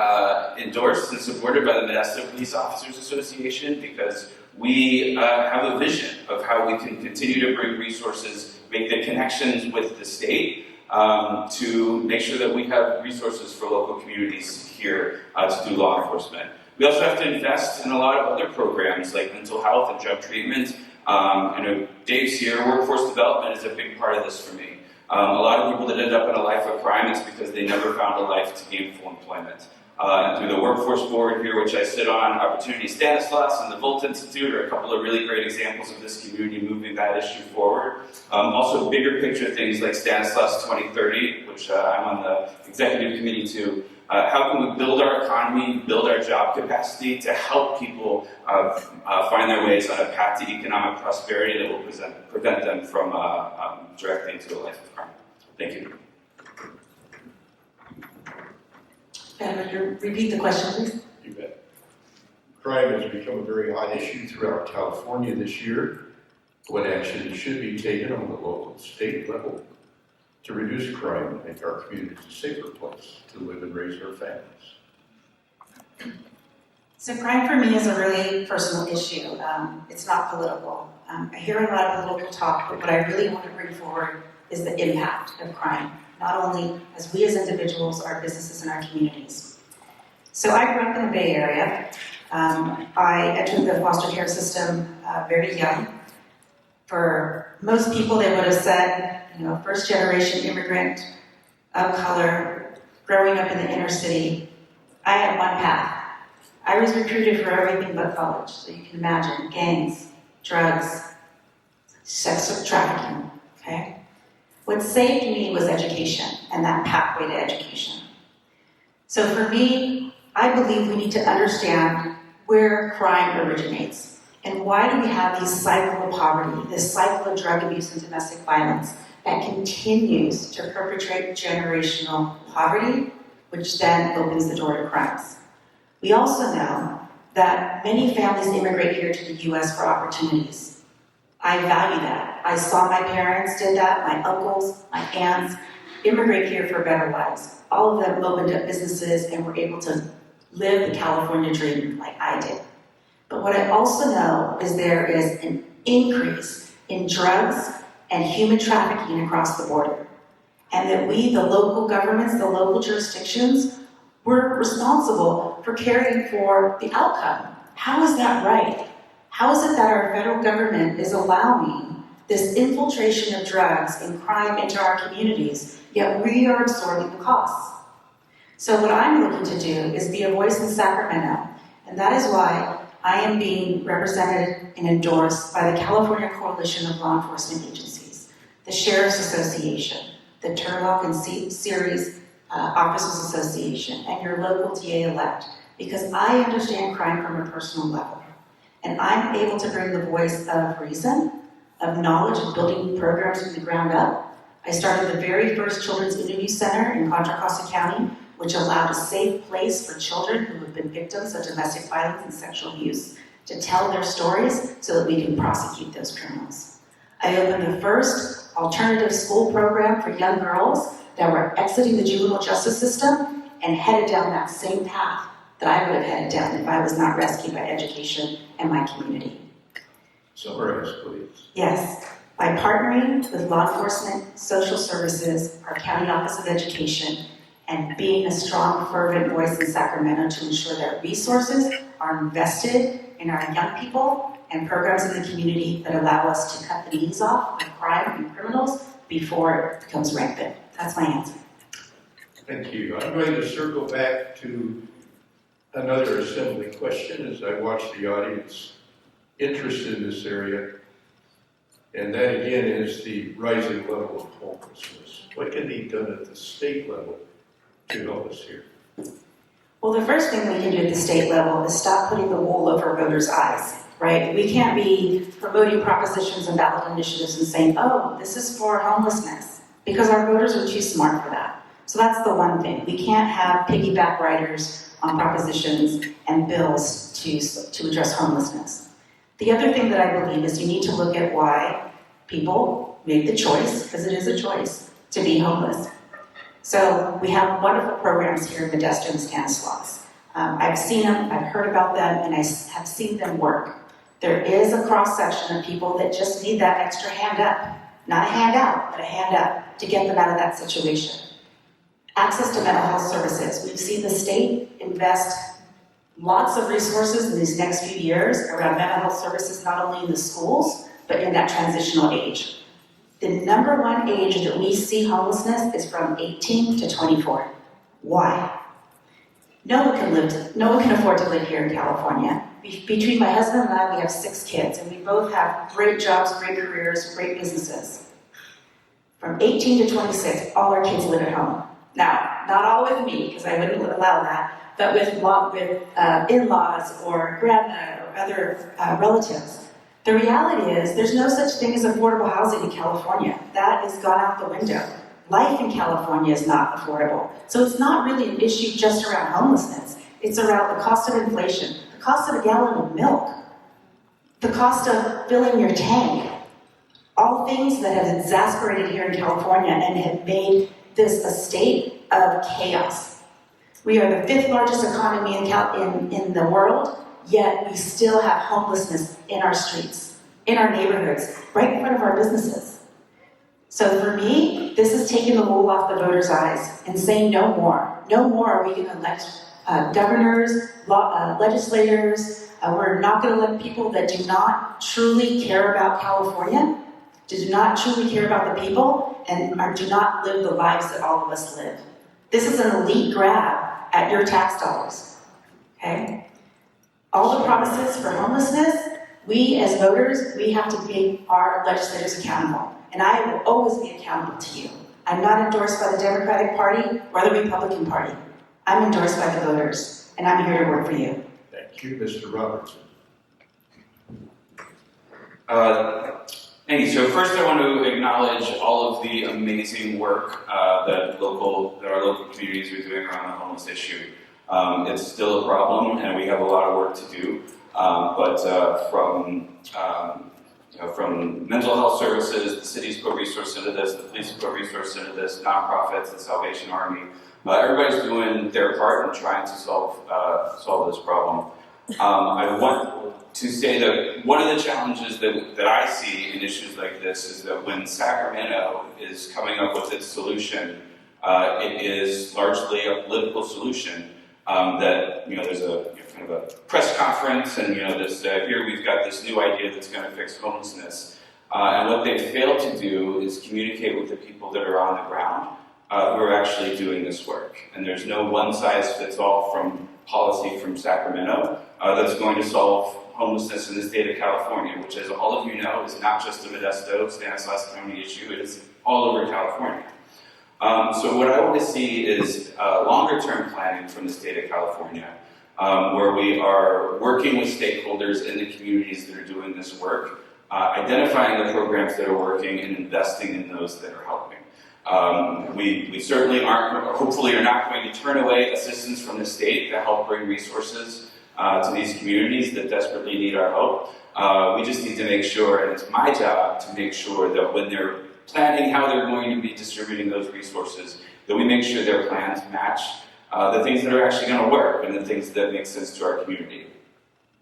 endorsed and supported by the Modesto Police Officers Association because we have a vision of how we can continue to bring resources, make the connections with the state to make sure that we have resources for local communities here to do law enforcement. We also have to invest in a lot of other programs like mental health and drug treatment. Dave's here. Workforce development is a big part of this for me. A lot of people that end up in a life of crime, it's because they never found a life to gainful employment. And through the workforce board here, which I sit on, Opportunity Stanislaus and the Volt Institute are a couple of really great examples of this community moving that issue forward. Also bigger picture things like Stanislaus 2030, which I'm on the executive committee to. How can we build our economy, build our job capacity to help people find their ways on a path to economic prosperity that will prevent them from directly into a life of crime? Thank you. Would you repeat the question, please? You bet. Crime has become a very hot issue throughout California this year. What action should be taken on the local and state level to reduce crime and make our communities a safer place to live and raise our families? So crime for me is a really personal issue. It's not political. I hear a lot of political talk, but what I really want to bring forward is the impact of crime, not only as we as individuals, our businesses, and our communities. So I grew up in the Bay Area. I entered the foster care system very young. For most people, they would have said, first generation immigrant of color, growing up in the inner city. I had one path. I was recruited for everything but college. So you can imagine, gangs, drugs, sex trafficking, okay? What saved me was education and that pathway to education. So for me, I believe we need to understand where crime originates and why do we have this cycle of poverty, this cycle of drug abuse and domestic violence that continues to perpetrate generational poverty, which then opens the door to crimes. We also know that many families immigrate here to the U.S. for opportunities. I value that. I saw my parents did that, my uncles, my aunts, immigrate here for better lives. All of them opened up businesses and were able to live the California dream like I did. But what I also know is there is an increase in drugs and human trafficking across the border. And that we, the local governments, the local jurisdictions, we're responsible for caring for the outcome. How is that right? How is it that our federal government is allowing this infiltration of drugs and crime into our communities, yet we are absorbing the costs? So what I'm looking to do is be a voice in Sacramento, and that is why I am being represented and endorsed by the California Coalition of Law Enforcement Agencies, the Sheriff's Association, the Turlock and Series Officers Association, and your local DA-elect, because I understand crime from a personal level. And I'm able to bring the voice of reason, of knowledge, of building programs from the ground up. I started the very first Children's Interview Center in Contra Costa County, which allowed a safe place for children who have been victims of domestic violence and sexual abuse to tell their stories so that we can prosecute those criminals. I opened the first alternative school program for young girls that were exiting the juvenile justice system and headed down that same path that I would have headed down if I was not rescued by education and my community. Summarize, please. Yes, by partnering with law enforcement, social services, our county office of education, and being a strong, fervent voice in Sacramento to ensure that resources are invested in our young people and programs in the community that allow us to cut the knees off of crime and criminals before it becomes rampant. That's my answer. Thank you. I'm going to circle back to another assembly question as I watch the audience interest in this area. And that again is the rising level of homelessness. What can be done at the state level to help us here? Well, the first thing we can do at the state level is stop putting the wool over voters' eyes, right? We can't be promoting propositions and ballot initiatives and saying, oh, this is for homelessness, because our voters are too smart for that. So that's the one thing. We can't have piggyback riders on propositions and bills to address homelessness. The other thing that I believe is you need to look at why people make the choice, because it is a choice, to be homeless. So we have wonderful programs here in Modesto and Stanislaus. I've seen them, I've heard about them, and I have seen them work. There is a cross-section of people that just need that extra hand up. Not a hand out, but a hand up to get them out of that situation. Access to mental health services. We've seen the state invest lots of resources in these next few years around mental health services, not only in the schools, but in that transitional age. The number one age that we see homelessness is from 18 to 24. Why? No one can afford to live here in California. Between my husband and I, we have 6 kids, and we both have great jobs, great careers, great businesses. From 18 to 26, all our kids live at home. Now, not all with me, because I wouldn't allow that, but with in-laws or grandma or other relatives. The reality is there's no such thing as affordable housing in California. That has gone out the window. Life in California is not affordable. So it's not really an issue just around homelessness. It's around the cost of inflation, the cost of a gallon of milk, the cost of filling your tank. All things that have exasperated here in California and have made this a state of chaos. We are the 5th largest economy in the world, yet we still have homelessness in our streets, in our neighborhoods, right in front of our businesses. So for me, this is taking the wool off the voters' eyes and saying no more. No more are we going to elect governors, legislators. We're not going to elect people that do not truly care about California, do not truly care about the people, and do not live the lives that all of us live. This is an elite grab at your tax dollars, okay? All the promises for homelessness, we as voters, we have to make our legislators accountable. And I will always be accountable to you. I'm not endorsed by the Democratic Party or the Republican Party. I'm endorsed by the voters, and I'm here to work for you. Thank you, Mr. Robertson. Thank you. So first I want to acknowledge all of the amazing work that our local communities are doing around the homeless issue. It's still a problem and we have a lot of work to do, but from mental health services, the city's put resources into this, the police put resources into this, nonprofits, the Salvation Army, everybody's doing their part in trying to solve this problem. I want to say that one of the challenges that I see in issues like this is that when Sacramento is coming up with its solution, it is largely a political solution. That there's a kind of a press conference, and this here we've got this new idea that's going to fix homelessness. And what they fail to do is communicate with the people that are on the ground who are actually doing this work. And there's no one-size-fits-all from policy from Sacramento that's going to solve homelessness in the state of California, which, as all of you know, is not just a Modesto, Stanislaus County issue. It is all over California. So what I want to see is longer-term planning from the state of California, where we are working with stakeholders in the communities that are doing this work, identifying the programs that are working and investing in those that are helping. We certainly hopefully are not going to turn away assistance from the state to help bring resources to these communities that desperately need our help. We just need to make sure, and it's my job to make sure that when they're planning how they're going to be distributing those resources, that we make sure their plans match the things that are actually going to work and the things that make sense to our community.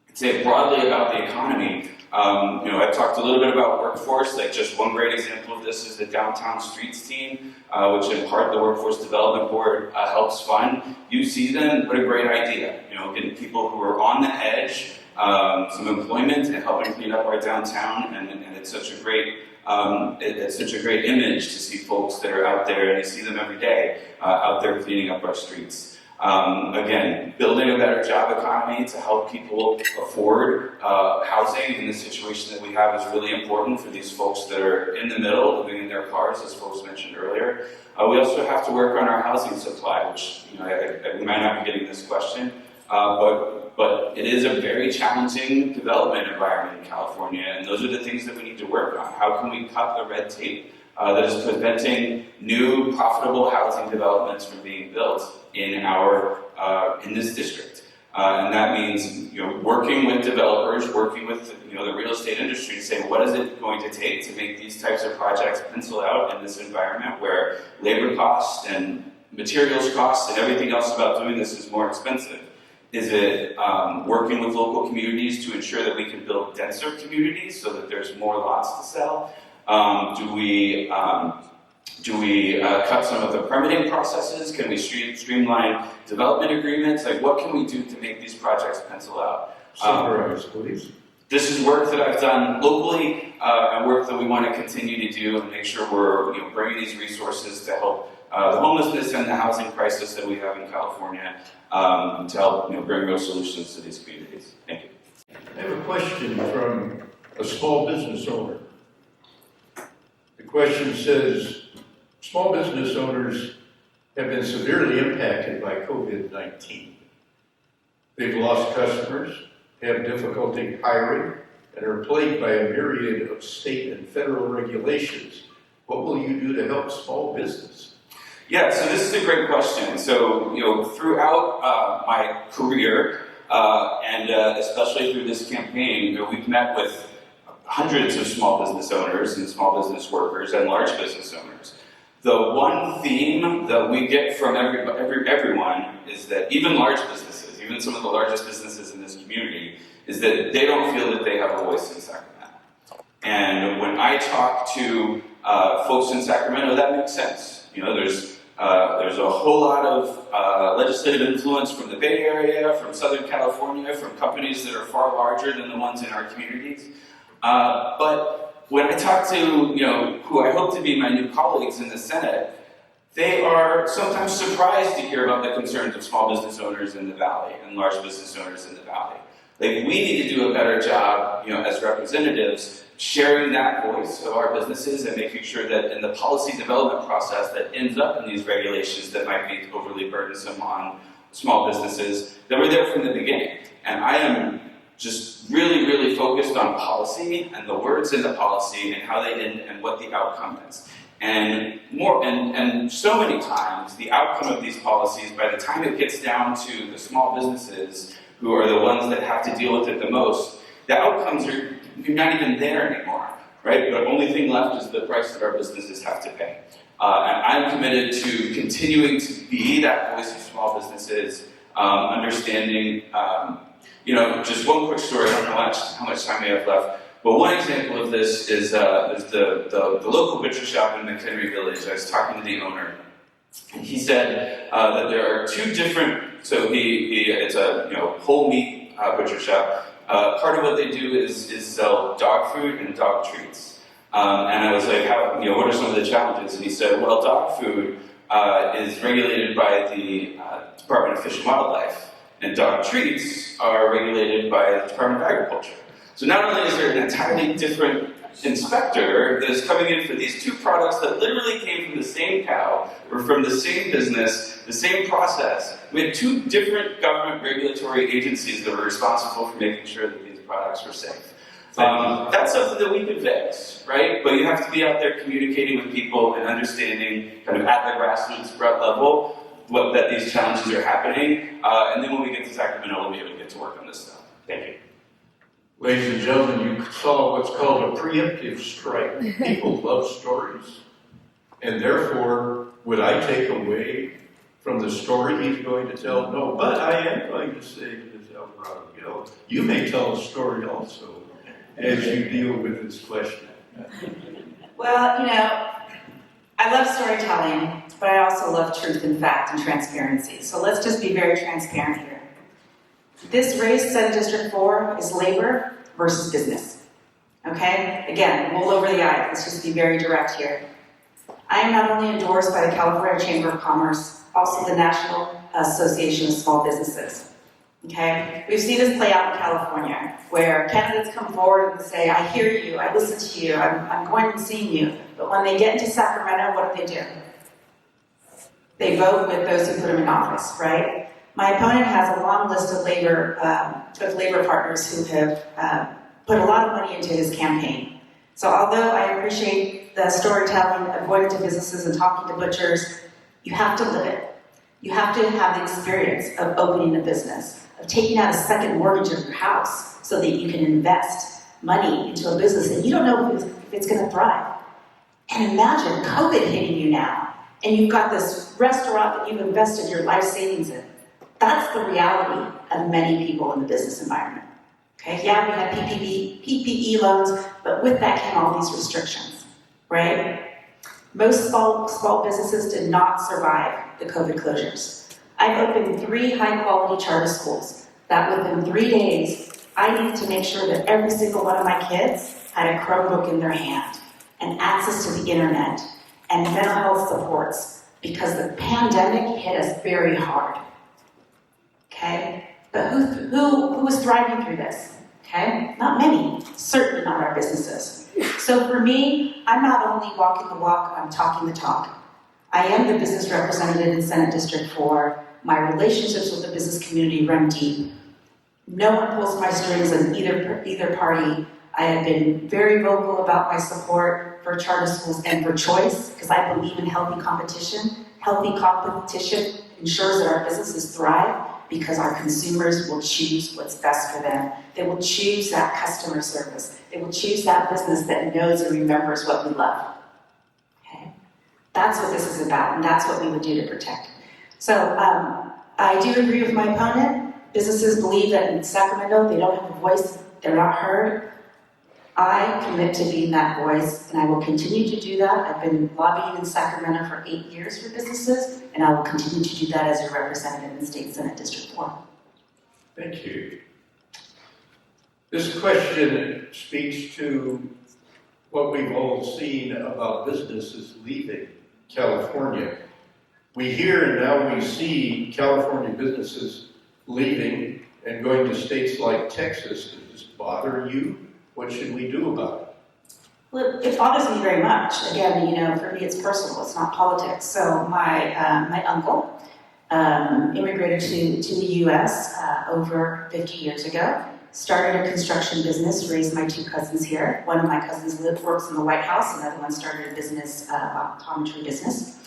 I'd say broadly about the economy, I've talked a little bit about workforce. Like just one great example of this is the Downtown Streets team, which in part the Workforce Development Board helps fund. You see them, what a great idea. Getting people who are on the edge, some employment and helping clean up our downtown, and it's such a great it's such a great image to see folks that are out there, and you see them every day out there cleaning up our streets. Again, building a better job economy to help people afford housing in the situation that we have is really important for these folks that are in the middle, living in their cars, as folks mentioned earlier. We also have to work on our housing supply, which we might not be getting this question, but it is a very challenging development environment in California, and those are the things that we need to work on. How can we cut the red tape that is preventing new profitable housing developments from being built in this district? And that means working with developers, working with the real estate industry to say, what is it going to take to make these types of projects pencil out in this environment where labor costs and materials costs and everything else about doing this is more expensive? Is it working with local communities to ensure that we can build denser communities so that there's more lots to sell? Do we cut some of the permitting processes? Can we streamline development agreements? Like, what can we do to make these projects pencil out? Summarize, please. This is work that I've done locally, and work that we want to continue to do and make sure we're bringing these resources to help the homelessness and the housing crisis that we have in California, to help bring real solutions to these communities. Thank you. I have a question from a small business owner. The question says, small business owners have been severely impacted by COVID-19. They've lost customers, have difficulty hiring, and are plagued by a myriad of state and federal regulations. What will you do to help small business? Yeah, so this is a great question. So, throughout my career, and especially through this campaign, we've met with hundreds of small business owners and small business workers and large business owners. The one theme that we get from everyone is that even large businesses, even some of the largest businesses in this community, is that they don't feel that they have a voice in Sacramento. And when I talk to folks in Sacramento, that makes sense. There's a whole lot of legislative influence from the Bay Area, from Southern California, from companies that are far larger than the ones in our communities. But when I talk to, who I hope to be my new colleagues in the Senate, they are sometimes surprised to hear about the concerns of small business owners in the Valley and large business owners in the Valley. Like, we need to do a better job, as representatives, sharing that voice of our businesses and making sure that in the policy development process that ends up in these regulations that might be overly burdensome on small businesses, that we're there from the beginning. And I am just really, really focused on policy and the words in the policy and how they end and what the outcome is. And so many times, the outcome of these policies, by the time it gets down to the small businesses who are the ones that have to deal with it the most, the outcomes are not even there anymore, right? The only thing left is the price that our businesses have to pay. And I'm committed to continuing to be that voice of small businesses, understanding, just one quick story, I don't know how much time we have left, but one example of this is the local butcher shop in McHenry Village. I was talking to the owner, and he said that there are two different, it's a whole meat butcher shop. Part of what they do is sell dog food and dog treats. And I was like, what are some of the challenges? And he said, well, dog food is regulated by the Department of Fish and Wildlife, and dog treats are regulated by the Department of Agriculture. So not only is there an entirely different inspector that is coming in for these two products that literally came from the same cow, or from the same business, the same process. We had two different government regulatory agencies that were responsible for making sure that these products were safe. That's something that we can fix, right? But you have to be out there communicating with people and understanding kind of at the grassroots level that these challenges are happening. And then when we get to Sacramento, we'll be able to get get to work on this stuff. Thank you. Ladies and gentlemen, you saw what's called a preemptive strike. People love stories, and therefore, would I take away from the story he's going to tell? No, but I am going to say to Ms. Alvarado, you may tell a story also as you deal with this question. Well, I love storytelling, but I also love truth and fact and transparency. So let's just be very transparent here. This race, Senate District 4, is labor versus business. Okay? Again, roll over the eyes. Let's just be very direct here. I am not only endorsed by the California Chamber of Commerce, also the National Association of Small Businesses. Okay? We've seen this play out in California, where candidates come forward and say, I hear you, I listen to you, I'm going and seeing you. But when they get into Sacramento, what do? They vote with those who put them in office, right? My opponent has a long list of labor partners who have put a lot of money into his campaign. So although I appreciate the storytelling of going to businesses and talking to butchers, you have to live it. You have to have the experience of opening a business, of taking out a second mortgage of your house so that you can invest money into a business that you don't know if it's going to thrive. And imagine COVID hitting you now, and you've got this restaurant that you've invested your life savings in. That's the reality of many people in the business environment. Okay, yeah, we had PPE loans, but with that came all these restrictions, right? Most small businesses did not survive the COVID closures. I've opened 3 high-quality charter schools that within 3 days, I needed to make sure that every single one of my kids had a Chromebook in their hand and access to the internet and mental health supports because the pandemic hit us very hard. Okay? But who was thriving through this? Okay? Not many. Certainly not our businesses. So for me, I'm not only walking the walk, I'm talking the talk. I am the business representative in Senate District 4. My relationships with the business community run deep. No one pulls my strings in either party. I have been very vocal about my support for charter schools and for choice, because I believe in healthy competition. Healthy competition ensures that our businesses thrive because our consumers will choose what's best for them. They will choose that customer service. They will choose that business that knows and remembers what we love. Okay? That's what this is about, and that's what we would do to protect. So I do agree with my opponent. Businesses believe that in Sacramento they don't have a voice, they're not heard. I commit to being that voice, and I will continue to do that. I've been lobbying in Sacramento for 8 years for businesses, and I will continue to do that as your representative in State Senate District 4. Thank you. This question speaks to what we've all seen about businesses leaving California. We hear and now we see California businesses leaving and going to states like Texas. Does this bother you? What should we do about it? Well, it bothers me very much. Again, for me it's personal, it's not politics. So my uncle immigrated to the U.S. Over 50 years ago, started a construction business, raised my 2 cousins here. One of my cousins works in the White House, another one started a business, optometry business.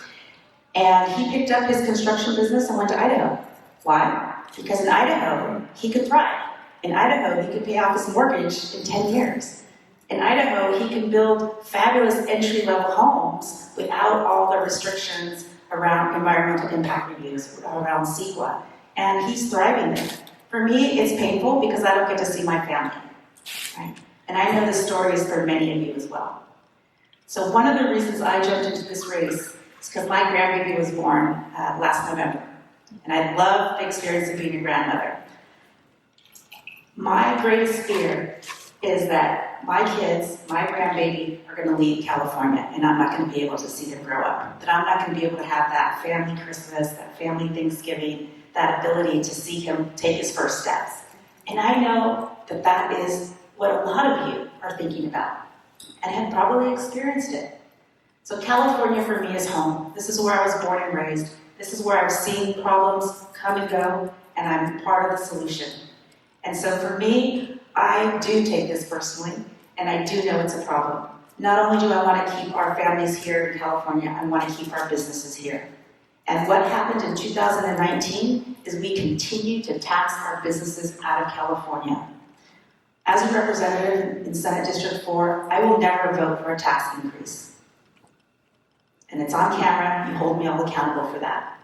And he picked up his construction business and went to Idaho. Why? Because in Idaho, he could thrive. In Idaho, he could pay off his mortgage in 10 years. In Idaho, he can build fabulous entry-level homes without all the restrictions around environmental impact reviews, around CEQA. And he's thriving there. For me, it's painful because I don't get to see my family. Right? And I know the stories for many of you as well. So one of the reasons I jumped into this race is because my grandbaby was born last November. And I love the experience of being a grandmother. My greatest fear is that my kids, my grandbaby, are going to leave California and I'm not going to be able to see them grow up. That I'm not going to be able to have that family Christmas, that family Thanksgiving, that ability to see him take his first steps. And I know that that is what a lot of you are thinking about and have probably experienced it. So California for me is home. This is where I was born and raised. This is where I've seen problems come and go, and I'm part of the solution. And so for me, I do take this personally, and I do know it's a problem. Not only do I want to keep our families here in California, I want to keep our businesses here. And what happened in 2019 is we continued to tax our businesses out of California. As a representative in Senate District 4, I will never vote for a tax increase. And it's on camera, you hold me all accountable for that.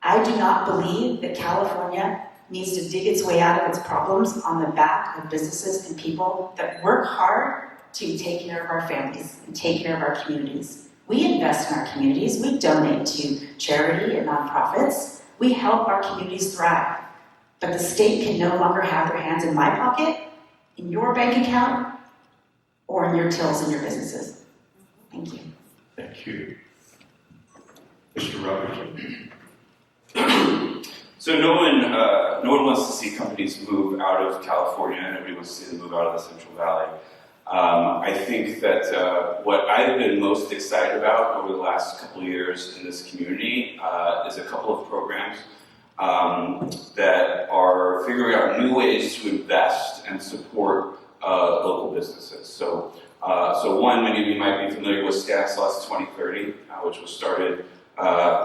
I do not believe that California needs to dig its way out of its problems on the back of businesses and people that work hard to take care of our families and take care of our communities. We invest in our communities, we donate to charity and nonprofits, we help our communities thrive. But the state can no longer have their hands in my pocket, in your bank account, or in your tills and your businesses. Thank you. Thank you. Mr. Robertson. So no one wants to see companies move out of California. Nobody wants to see them move out of the Central Valley. I think that what I've been most excited about over the last couple of years in this community is a couple of programs that are figuring out new ways to invest and support local businesses. So one, many of you might be familiar with Stanislaus 2030, which was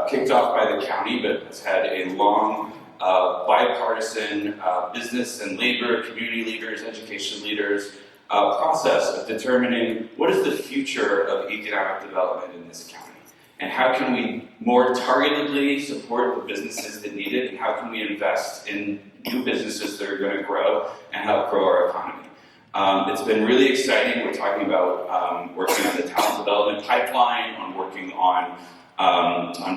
kicked off by the county, but has had a long bipartisan business and labor, community leaders, education leaders process of determining what is the future of economic development in this county, and how can we more targetedly support the businesses that need it, and how can we invest in new businesses that are going to grow and help grow our economy. It's been really exciting. We're talking about working on the talent development pipeline, on working on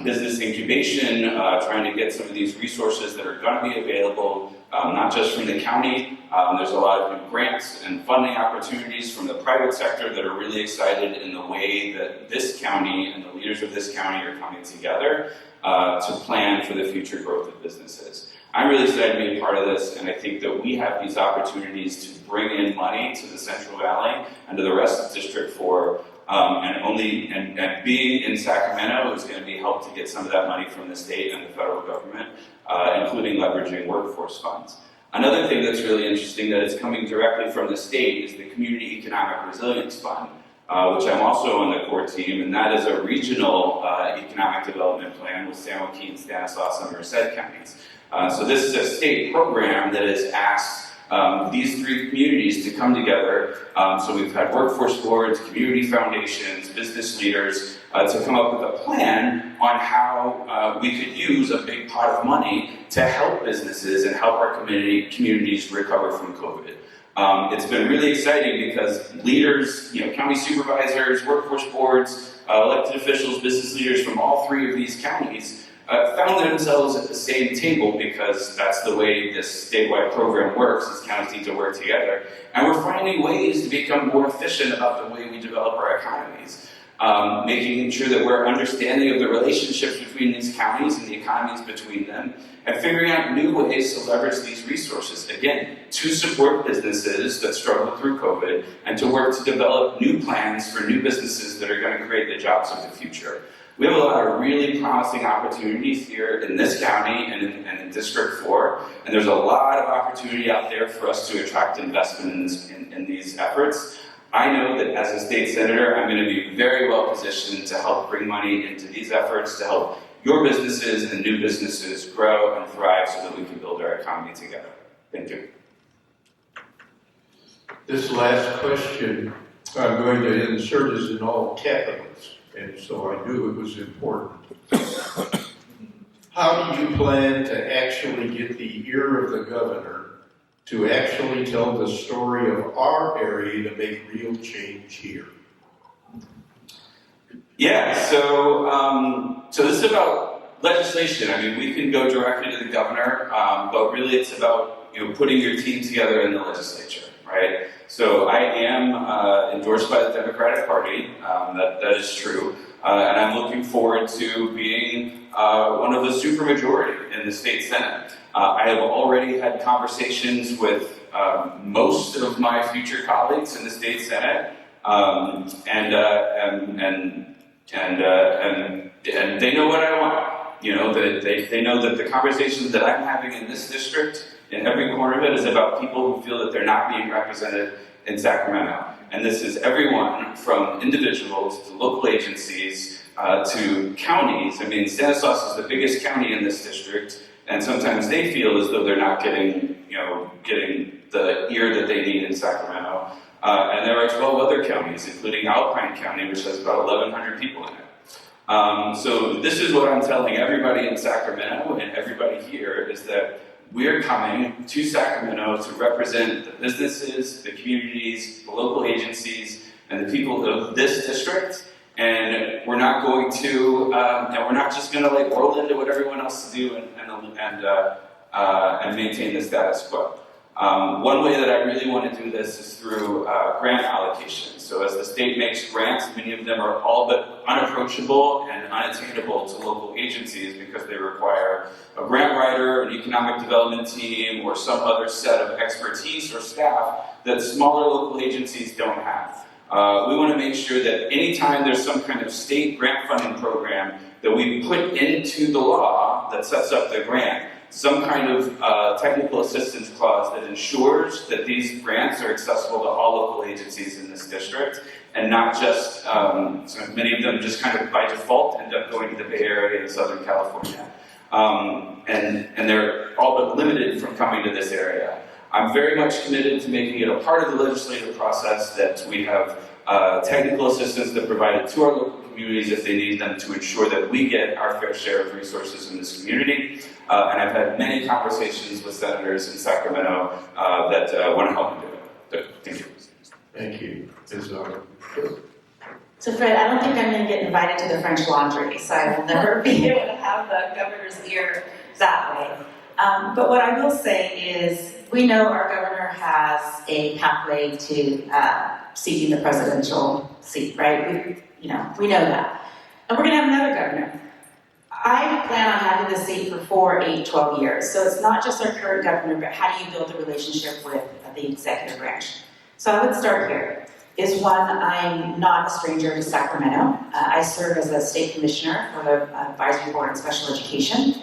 business incubation, trying to get some of these resources that are going to be available, not just from the county. There's a lot of new grants and funding opportunities from the private sector that are really excited in the way that this county and the leaders of this county are coming together to plan for the future growth of businesses. I'm really excited to be a part of this, and I think that we have these opportunities to bring in money to the Central Valley and to the rest of District 4. And being in Sacramento is going to be helped to get some of that money from the state and the federal government, including leveraging workforce funds. Another thing that's really interesting that is coming directly from the state is the Community Economic Resilience Fund, which I'm also on the core team, and that is a regional economic development plan with San Joaquin, Stanislaus, and Merced counties. So this is a state program that has asked these three communities to come together. So we've had workforce boards, community foundations, business leaders to come up with a plan on how we could use a big pot of money to help businesses and help our communities recover from COVID. It's been really exciting because leaders, county supervisors, workforce boards, elected officials, business leaders from all three of these counties found themselves at the same table, because that's the way this statewide program works, is counties need to work together. And we're finding ways to become more efficient about the way we develop our economies, making sure that we're understanding of the relationships between these counties and the economies between them, and figuring out new ways to leverage these resources, again, to support businesses that struggle through COVID, and to work to develop new plans for new businesses that are going to create the jobs of the future. We have a lot of really promising opportunities here in this county and in District 4, and there's a lot of opportunity out there for us to attract investment in these efforts. I know that as a state senator, I'm going to be very well positioned to help bring money into these efforts to help your businesses and new businesses grow and thrive so that we can build our economy together. Thank you. This last question I'm going to insert is in all capitals, and so I knew it was important. How do you plan to actually get the ear of the governor to actually tell the story of our area to make real change here? Yeah, so this is about legislation. I mean, we can go directly to the governor, but really it's about putting your team together in the legislature, right? So I am endorsed by the Democratic Party. That is true, and I'm looking forward to being one of the supermajority in the state Senate. I have already had conversations with most of my future colleagues in the state Senate, and they know what I want. They know that the conversations that I'm having in this district, in every corner of it, is about people who feel that they're not being represented in Sacramento. And this is everyone from individuals to local agencies to counties. I mean, Stanislaus is the biggest county in this district, and sometimes they feel as though they're not getting the ear that they need in Sacramento. And there are 12 other counties, including Alpine County, which has about 1,100 people in it. So this is what I'm telling everybody in Sacramento and everybody here is that we're coming to Sacramento to represent the businesses, the communities, the local agencies, and the people of this district. And we're not going to, and we're not just going to like roll into what everyone else do and maintain the status quo. One way that I really want to do this is through grant allocation. So as the state makes grants, many of them are all but unapproachable and unattainable to local agencies because they require a grant writer, an economic development team, or some other set of expertise or staff that smaller local agencies don't have. We want to make sure that anytime there's some kind of state grant funding program that we put into the law that sets up the grant, some kind of technical assistance clause that ensures that these grants are accessible to all local agencies in this district, and not just, so many of them just kind of by default end up going to the Bay Area and Southern California. And they're all but limited from coming to this area. I'm very much committed to making it a part of the legislative process that we have technical assistance that provided to our local communities if they need them to ensure that we get our fair share of resources in this community. And I've had many conversations with senators in Sacramento that want to help me do it. Thank you. Thank you. So Fred, I don't think I'm going to get invited to the French Laundry, so I will never be able to have the governor's ear that way. But what I will say is, we know our governor has a pathway to seeking the presidential seat, right? We know that. And we're going to have another governor. I plan on having this seat for 4, 8, 12 years. So it's not just our current governor, but how do you build a relationship with the executive branch? So I would start here. Is one, I'm not a stranger to Sacramento. I serve as a state commissioner for the Advisory Board on Special Education.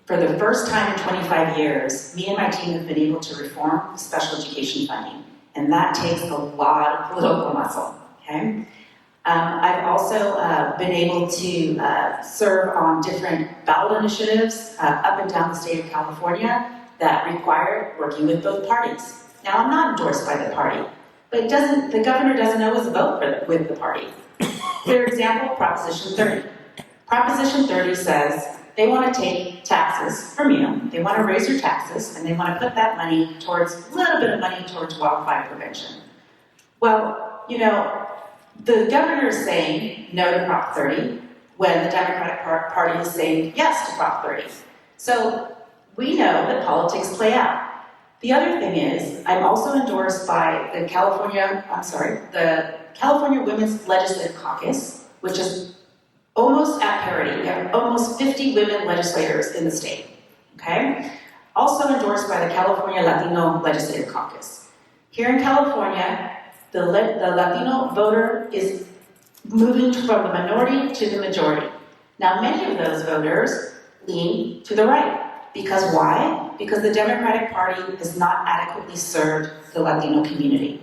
For the first time in 25 years, me and my team have been able to reform special education funding. And that takes a lot of political muscle, okay? I've also been able to serve on different ballot initiatives up and down the state of California that require working with both parties. Now, I'm not endorsed by the party, but the governor doesn't always vote with the party. For example, Proposition 30. Proposition 30 says they want to take taxes from you, they want to raise your taxes, and they want to put that money towards, a little bit of money towards wildfire prevention. Well, the governor is saying no to Prop 30 when the Democratic Party is saying yes to Prop 30. So we know that politics play out. The other thing is, I'm also endorsed by the California Women's Legislative Caucus, which is almost at parity. We have almost 50 women legislators in the state, okay? Also endorsed by the California Latino Legislative Caucus. Here in California, the Latino voter is moving from the minority to the majority. Now, many of those voters lean to the right. Because why? Because the Democratic Party has not adequately served the Latino community.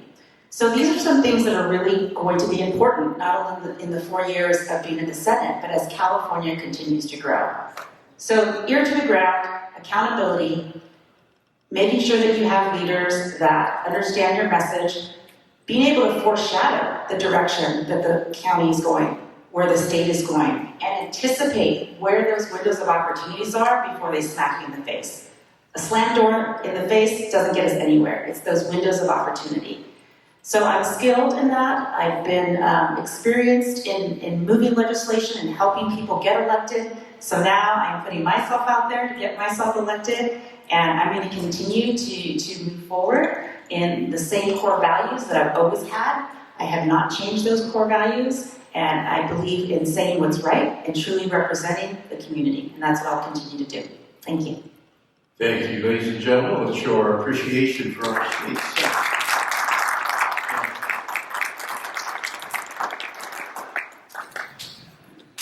So these are some things that are really going to be important, not only in the 4 years of being in the Senate, but as California continues to grow. So ear to the ground, accountability, making sure that you have leaders that understand your message, being able to foreshadow the direction that the county is going, where the state is going, and anticipate where those windows of opportunities are before they smack you in the face. A slammed door in the face doesn't get us anywhere. It's those windows of opportunity. So I'm skilled in that. I've been experienced in moving legislation and helping people get elected. So now I'm putting myself out there to get myself elected, and I'm going to continue to move forward in the same core values that I've always had. I have not changed those core values, and I believe in saying what's right and truly representing the community, and that's what I'll continue to do. Thank you. Thank you, ladies and gentlemen. Let's show our appreciation for our state senator.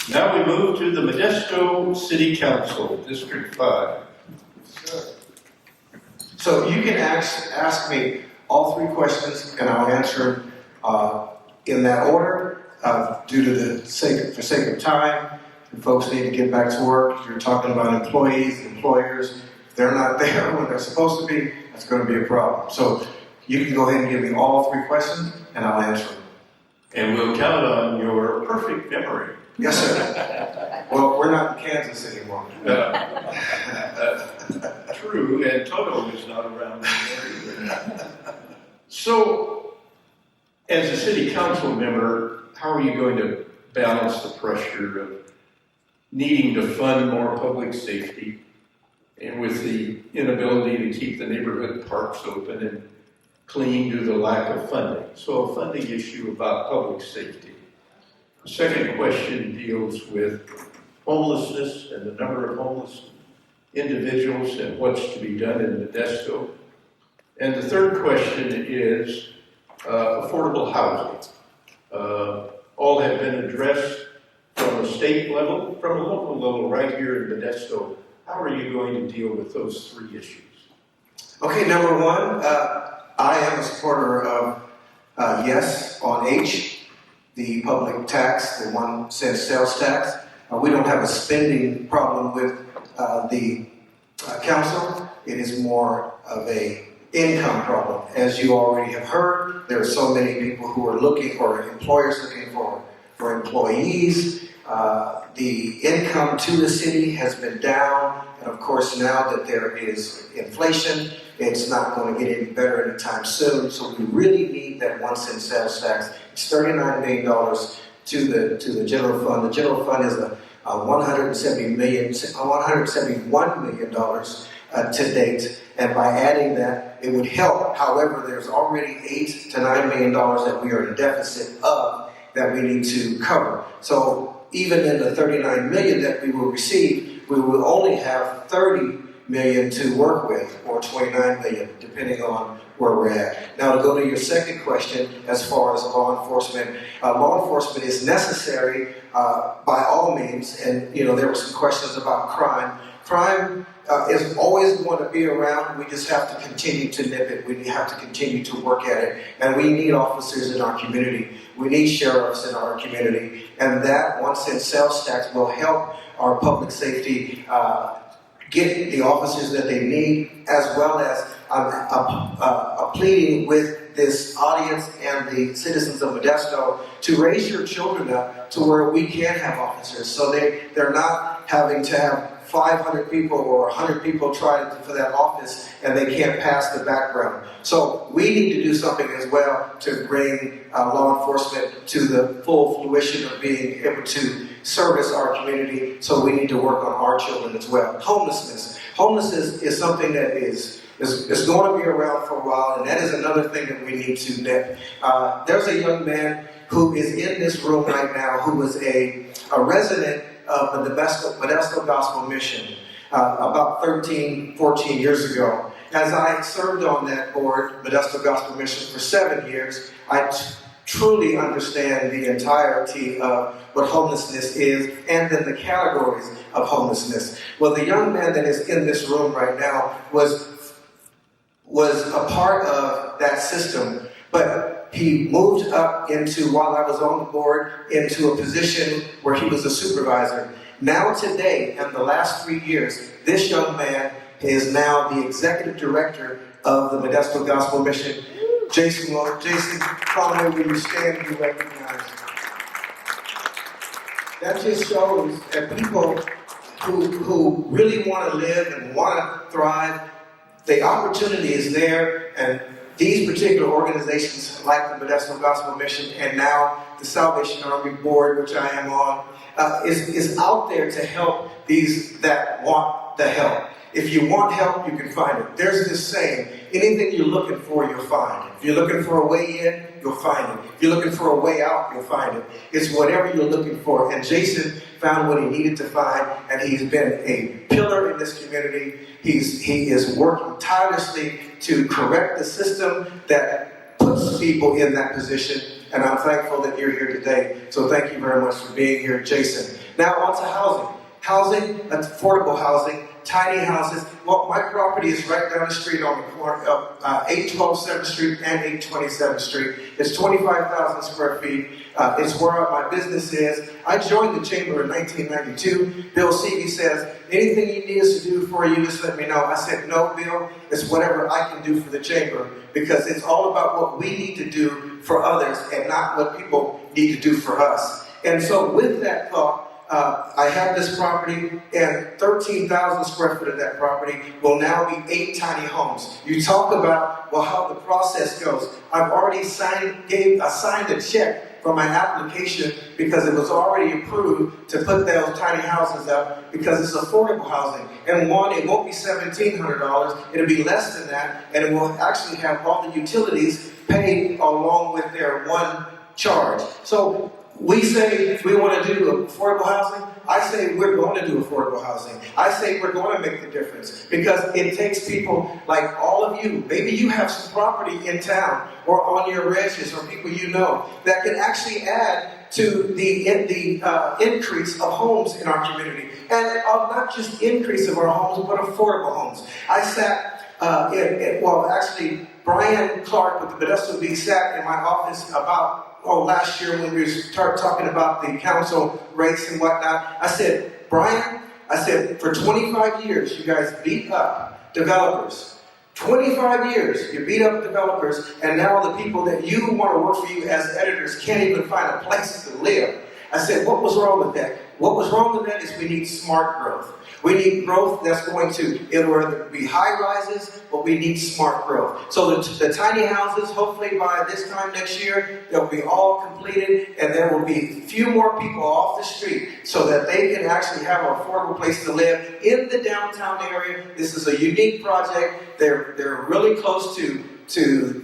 Now we move to the Modesto City Council, District 5. So you can ask me all 3 questions, and I'll answer in that order. due to the sake of time, and folks need to get back to work. You're talking about employees, employers. If they're not there when they're supposed to be, that's going to be a problem. So you can go ahead and give me all 3 questions, and I'll answer them. And we'll count on your perfect memory. Yes, sir. Well, we're not in Kansas anymore. True, and Toto is not around anymore. So, as a city council member, how are you going to balance the pressure of needing to fund more public safety and with the inability to keep the neighborhood parks open and clean due to the lack of funding? So a funding issue about public safety. The second question deals with homelessness and the number of homeless individuals and what's to be done in Modesto. And the third question is affordable housing. All have been addressed from a state level, from a local level right here in Modesto. How are you going to deal with those 3 issues? Okay, number 1, I am a supporter of yes on H, the public tax, the 1 cent sales tax. We don't have a spending problem with the council. It is more of a income problem. As you already have heard, there are so many people who are looking, or employers looking for employees. The income to the city has been down, and of course now that there is inflation, it's not going to get any better anytime soon. So we really need that 1 cent sales tax. It's $39 million to the general fund. The general fund is a $171 million to date, and by adding that, it would help. However, there's already $8 to $9 million that we are in deficit of that we need to cover. So even in the $39 million that we will receive, we will only have $30 million to work with, or $29 million, depending on where we're at. Now, to go to your second question, as far as law enforcement is necessary by all means. And there were some questions about crime. Crime is always going to be around. We just have to continue to nip it. We have to continue to work at it. And we need officers in our community. We need sheriffs in our community. And that 1 cent sales tax will help our public safety get the officers that they need, as well as pleading with this audience and the citizens of Modesto to raise your children up to where we can have officers. So they're not having to have 500 people or 100 people try for that office and they can't pass the background. So we need to do something as well to bring law enforcement to the full fruition of being able to service our community. So we need to work on our children as well. Homelessness. Homelessness is something that is going to be around for a while, and that is another thing that we need to nip. There's a young man who is in this room right now who was a resident of the Modesto Gospel Mission about 13, 14 years ago. As I served on that board, Modesto Gospel Mission, for 7 years, I truly understand the entirety of what homelessness is and then the categories of homelessness. Well, the young man that is in this room right now was a part of that system, but he moved up into, while I was on the board, into a position where he was a supervisor. Now today, in the last 3 years, this young man is now the executive director of the Modesto Gospel Mission. Jason, Conway, will you stand and be recognized? That just shows that people who really want to live and want to thrive, the opportunity is there, and these particular organizations like the Modesto Gospel Mission and now the Salvation Army Board, which I am on, is out there to help these that want the help. If you want help, you can find it. There's this saying, anything you're looking for, you'll find it. If you're looking for a way in, you'll find it. If you're looking for a way out, you'll find it. It's whatever you're looking for. And Jason found what he needed to find, and he's been a pillar in this community. He is working tirelessly to correct the system that puts people in that position. And I'm thankful that you're here today. So thank you very much for being here, Jason. Now on to housing. Housing, affordable housing. tiny houses. Well, my property is right down the street on the corner of 812 7th Street and 827th Street. It's 25,000 square feet. It's where my business is. I joined the chamber in 1992. Bill Seavey says, anything you need us to do for you, just let me know. I said, no, Bill, it's whatever I can do for the chamber, because it's all about what we need to do for others and not what people need to do for us. And so with that thought, I have this property, and 13,000 square foot of that property will now be 8 tiny homes. You talk about, well, how the process goes. I've already signed a check for my application because it was already approved to put those tiny houses up because it's affordable housing. And one, it won't be $1,700, it'll be less than that, and it will actually have all the utilities paid along with their one charge. So we say we want to do affordable housing. I say we're going to do affordable housing. I say we're going to make the difference because it takes people like all of you. Maybe you have some property in town or on your ranches or people you know that can actually add to the increase of homes in our community. And not just increase of our homes, but affordable homes. I sat actually, Brian Clark with the Modesto Bee sat in my office about last year when we started talking about the council race and whatnot. I said, Brian, for 25 years, you guys beat up developers. 25 years, you beat up developers, and now the people that you want to work for you as editors can't even find a place to live. I said, what was wrong with that? What was wrong with that is we need smart growth. We need growth that's going to either be high rises, but we need smart growth. So the tiny houses, hopefully by this time next year, they'll be all completed, and there will be few more people off the street so that they can actually have an affordable place to live in the downtown area. This is a unique project. They're really close to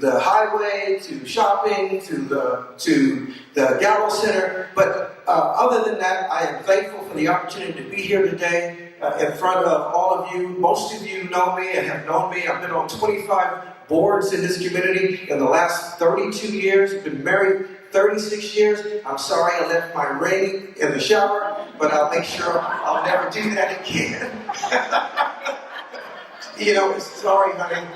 the highway, to shopping, to the Gallo Center. But other than that, I am thankful for the opportunity to be here today in front of all of you. Most of you know me and have known me. I've been on 25 boards in this community in the last 32 years. I've been married 36 years. I'm sorry I left my ring in the shower, but I'll make sure I'll never do that again. Sorry, honey.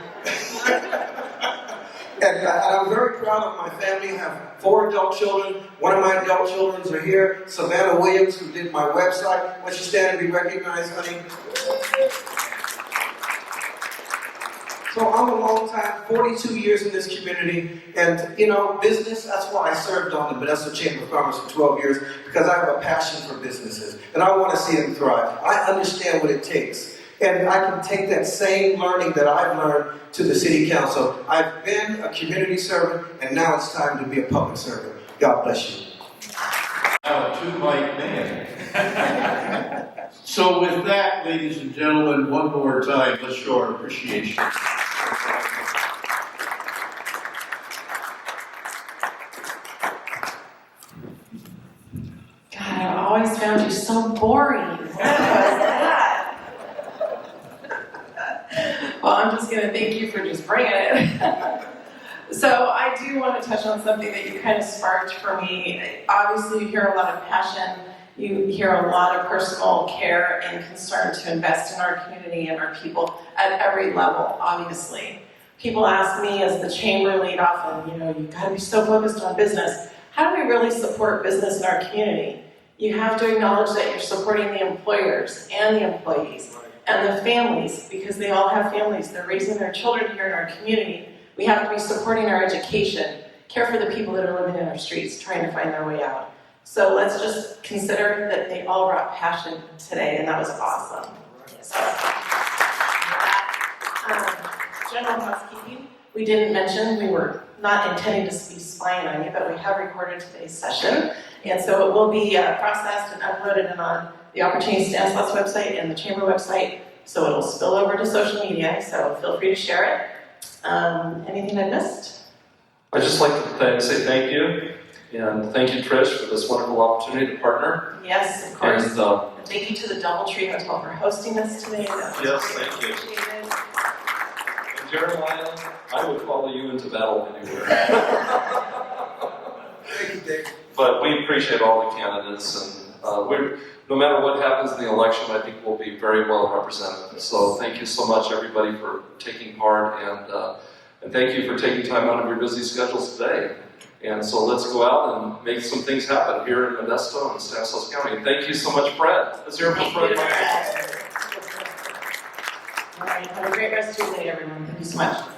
And I'm very proud of my family. I have 4 adult children. One of my adult children are here, Savannah Williams, who did my website. Why don't you stand and be recognized, honey? So I'm a long time, 42 years in this community, and business, that's why I served on the Modesto Chamber of Commerce for 12 years, because I have a passion for businesses, and I want to see them thrive. I understand what it takes. And I can take that same learning that I've learned to the city council. I've been a community servant, and now it's time to be a public servant. God bless you. Now, a two-mic man. So with that, ladies and gentlemen, one more time, let's show our appreciation. God, I always found you so boring. What was that? Well, I'm just going to thank you for just bringing it. So I do want to touch on something that you kind of sparked for me. Obviously, you hear a lot of passion. You hear a lot of personal care and concern to invest in our community and our people at every level, obviously. People ask me as the chamber lead often, you've got to be so focused on business. How do we really support business in our community? You have to acknowledge that you're supporting the employers and the employees and the families, because they all have families. They're raising their children here in our community. We have to be supporting our education, care for the people that are living in our streets, trying to find their way out. So let's just consider that they all brought passion today, and that was awesome. So, general housekeeping, we didn't mention, we were not intending to be spying on you, but we have recorded today's session. And so it will be processed and uploaded and on the Opportunity Stanislaus website and the Chamber website, so it'll spill over to social media, so feel free to share it. Anything I missed? I'd just like to say thank you, and thank you, Trish, for this wonderful opportunity to partner. Yes, of course. And, thank you to the DoubleTree Hotel for hosting this today. Yes, thank you. And Jeremiah, I would follow you into battle anywhere. Thank you, Dave. But we appreciate all the candidates, and no matter what happens in the election, I think we'll be very well represented. So thank you so much, everybody, for taking part, and thank you for taking time out of your busy schedules today. And so let's go out and make some things happen here in Modesto and Stanislaus County. Thank you so much, Fred. Let's hear it from Fred. All right, have a great rest of your day, everyone. Thank you so much.